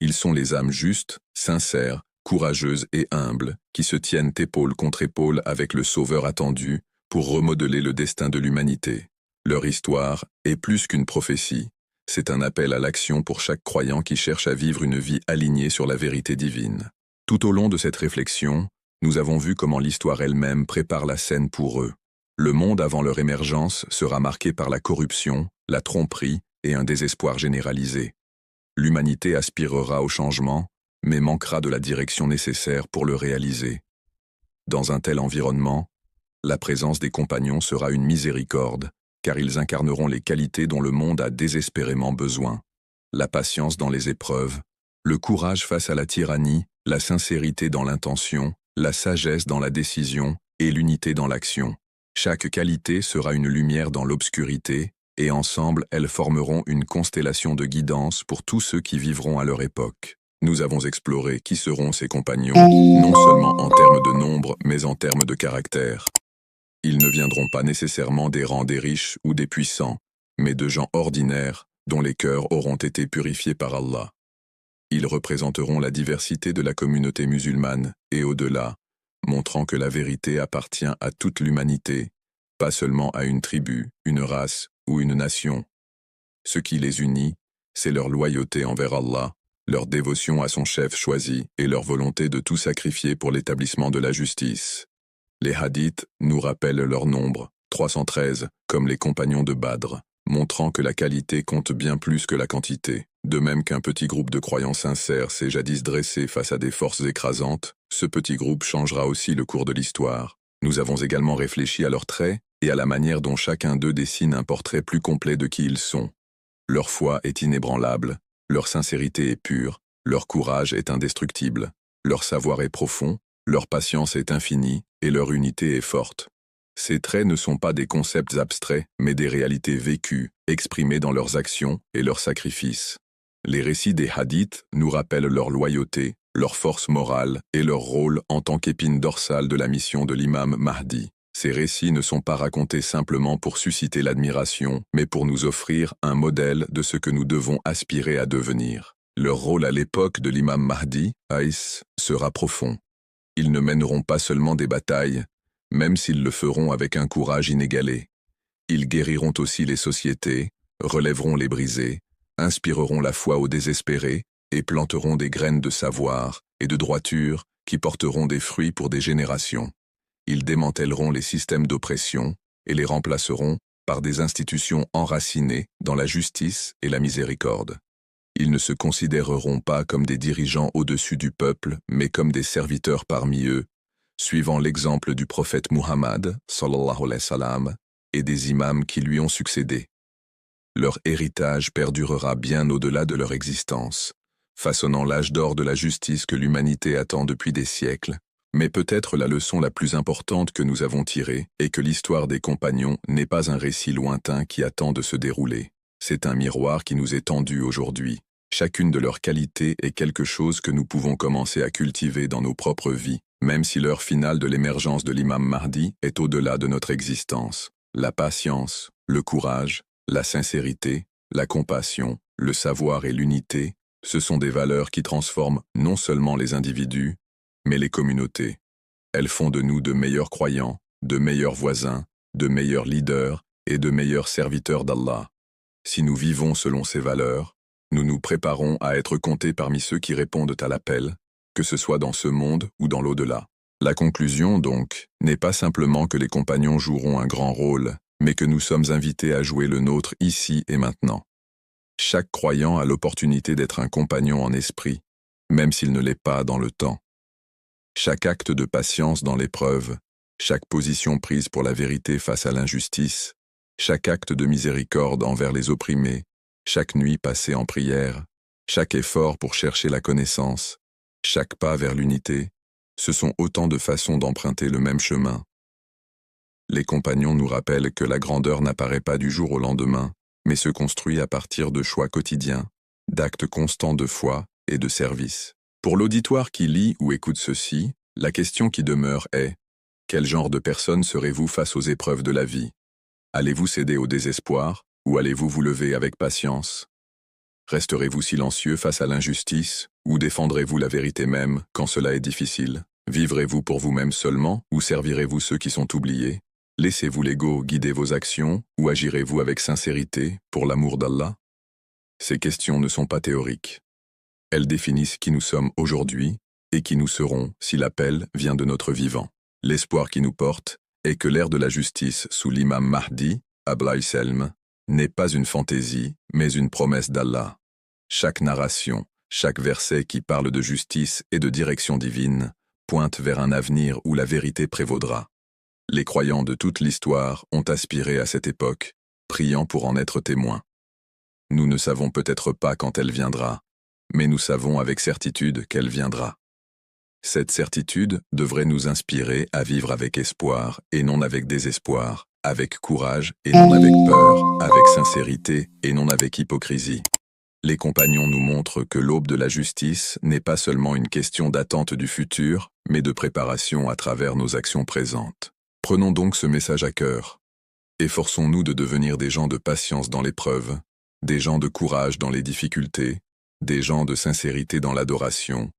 Ils sont les âmes justes, sincères, courageuses et humbles, qui se tiennent épaule contre épaule avec le Sauveur attendu pour remodeler le destin de l'humanité. Leur histoire est plus qu'une prophétie, c'est un appel à l'action pour chaque croyant qui cherche à vivre une vie alignée sur la vérité divine. Tout au long de cette réflexion, nous avons vu comment l'histoire elle-même prépare la scène pour eux. Le monde avant leur émergence sera marqué par la corruption, la tromperie et un désespoir généralisé. L'humanité aspirera au changement, mais manquera de la direction nécessaire pour le réaliser. Dans un tel environnement, la présence des compagnons sera une miséricorde, car ils incarneront les qualités dont le monde a désespérément besoin. La patience dans les épreuves, le courage face à la tyrannie, la sincérité dans l'intention, la sagesse dans la décision et l'unité dans l'action. Chaque qualité sera une lumière dans l'obscurité, et ensemble elles formeront une constellation de guidance pour tous ceux qui vivront à leur époque. Nous avons exploré qui seront ces compagnons, non seulement en termes de nombre, mais en termes de caractère. Ils ne viendront pas nécessairement des rangs des riches ou des puissants, mais de gens ordinaires, dont les cœurs auront été purifiés par Allah. Ils représenteront la diversité de la communauté musulmane et au-delà, montrant que la vérité appartient à toute l'humanité, pas seulement à une tribu, une race ou une nation. Ce qui les unit, c'est leur loyauté envers Allah, leur dévotion à son chef choisi et leur volonté de tout sacrifier pour l'établissement de la justice. Les hadiths nous rappellent leur nombre, 313, comme les compagnons de Badr, montrant que la qualité compte bien plus que la quantité. De même qu'un petit groupe de croyants sincères s'est jadis dressé face à des forces écrasantes, ce petit groupe changera aussi le cours de l'histoire. Nous avons également réfléchi à leurs traits et à la manière dont chacun d'eux dessine un portrait plus complet de qui ils sont. Leur foi est inébranlable, leur sincérité est pure, leur courage est indestructible, leur savoir est profond, leur patience est infinie et leur unité est forte. Ces traits ne sont pas des concepts abstraits, mais des réalités vécues, exprimées dans leurs actions et leurs sacrifices. Les récits des hadiths nous rappellent leur loyauté, leur force morale et leur rôle en tant qu'épine dorsale de la mission de l'imam Mahdi. Ces récits ne sont pas racontés simplement pour susciter l'admiration, mais pour nous offrir un modèle de ce que nous devons aspirer à devenir. Leur rôle à l'époque de l'imam Mahdi, Aïs, sera profond. Ils ne mèneront pas seulement des batailles, même s'ils le feront avec un courage inégalé. Ils guériront aussi les sociétés, relèveront les brisés, inspireront la foi aux désespérés et planteront des graines de savoir et de droiture qui porteront des fruits pour des générations. Ils démantèleront les systèmes d'oppression et les remplaceront par des institutions enracinées dans la justice et la miséricorde. Ils ne se considéreront pas comme des dirigeants au-dessus du peuple, mais comme des serviteurs parmi eux, suivant l'exemple du prophète Muhammad, sallallahu alayhi wa sallam, et des imams qui lui ont succédé. Leur héritage perdurera bien au-delà de leur existence, façonnant l'âge d'or de la justice que l'humanité attend depuis des siècles. Mais peut-être la leçon la plus importante que nous avons tirée est que l'histoire des compagnons n'est pas un récit lointain qui attend de se dérouler. C'est un miroir qui nous est tendu aujourd'hui. Chacune de leurs qualités est quelque chose que nous pouvons commencer à cultiver dans nos propres vies, même si l'heure finale de l'émergence de l'imam Mahdi est au-delà de notre existence. La patience, le courage, la sincérité, la compassion, le savoir et l'unité, ce sont des valeurs qui transforment non seulement les individus, mais les communautés. Elles font de nous de meilleurs croyants, de meilleurs voisins, de meilleurs leaders et de meilleurs serviteurs d'Allah. Si nous vivons selon ces valeurs, nous nous préparons à être comptés parmi ceux qui répondent à l'appel, que ce soit dans ce monde ou dans l'au-delà. La conclusion, donc, n'est pas simplement que les compagnons joueront un grand rôle, mais que nous sommes invités à jouer le nôtre ici et maintenant. Chaque croyant a l'opportunité d'être un compagnon en esprit, même s'il ne l'est pas dans le temps. Chaque acte de patience dans l'épreuve, chaque position prise pour la vérité face à l'injustice, chaque acte de miséricorde envers les opprimés, chaque nuit passée en prière, chaque effort pour chercher la connaissance, chaque pas vers l'unité, ce sont autant de façons d'emprunter le même chemin. Les compagnons nous rappellent que la grandeur n'apparaît pas du jour au lendemain, mais se construit à partir de choix quotidiens, d'actes constants de foi et de service. Pour l'auditoire qui lit ou écoute ceci, la question qui demeure est: quel genre de personne serez-vous face aux épreuves de la vie? Allez-vous céder au désespoir, ou allez-vous vous lever avec patience? Resterez-vous silencieux face à l'injustice, ou défendrez-vous la vérité même quand cela est difficile? Vivrez-vous pour vous-même seulement, ou servirez-vous ceux qui sont oubliés? Laissez-vous l'ego guider vos actions, ou agirez-vous avec sincérité, pour l'amour d'Allah? Ces questions ne sont pas théoriques. Elles définissent qui nous sommes aujourd'hui, et qui nous serons si l'appel vient de notre vivant. L'espoir qui nous porte est que l'ère de la justice sous l'imam Mahdi, Ablaï Selm, n'est pas une fantaisie, mais une promesse d'Allah. Chaque narration, chaque verset qui parle de justice et de direction divine, pointe vers un avenir où la vérité prévaudra. Les croyants de toute l'histoire ont aspiré à cette époque, priant pour en être témoins. Nous ne savons peut-être pas quand elle viendra, mais nous savons avec certitude qu'elle viendra. Cette certitude devrait nous inspirer à vivre avec espoir et non avec désespoir, avec courage et non avec peur, avec sincérité et non avec hypocrisie. Les compagnons nous montrent que l'aube de la justice n'est pas seulement une question d'attente du futur, mais de préparation à travers nos actions présentes. Prenons donc ce message à cœur. Efforçons-nous de devenir des gens de patience dans l'épreuve, des gens de courage dans les difficultés, des gens de sincérité dans l'adoration,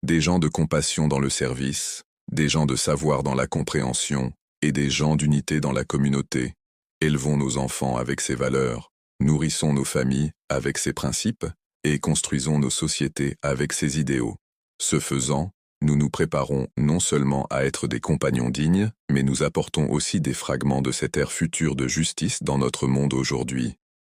des gens de compassion dans le service, des gens de savoir dans la compréhension et des gens d'unité dans la communauté. Élevons nos enfants avec ces valeurs, nourrissons nos familles avec ces principes et construisons nos sociétés avec ces idéaux. Ce faisant, nous nous préparons non seulement à être des compagnons dignes, mais nous apportons aussi des fragments de cette ère future de justice dans notre monde aujourd'hui.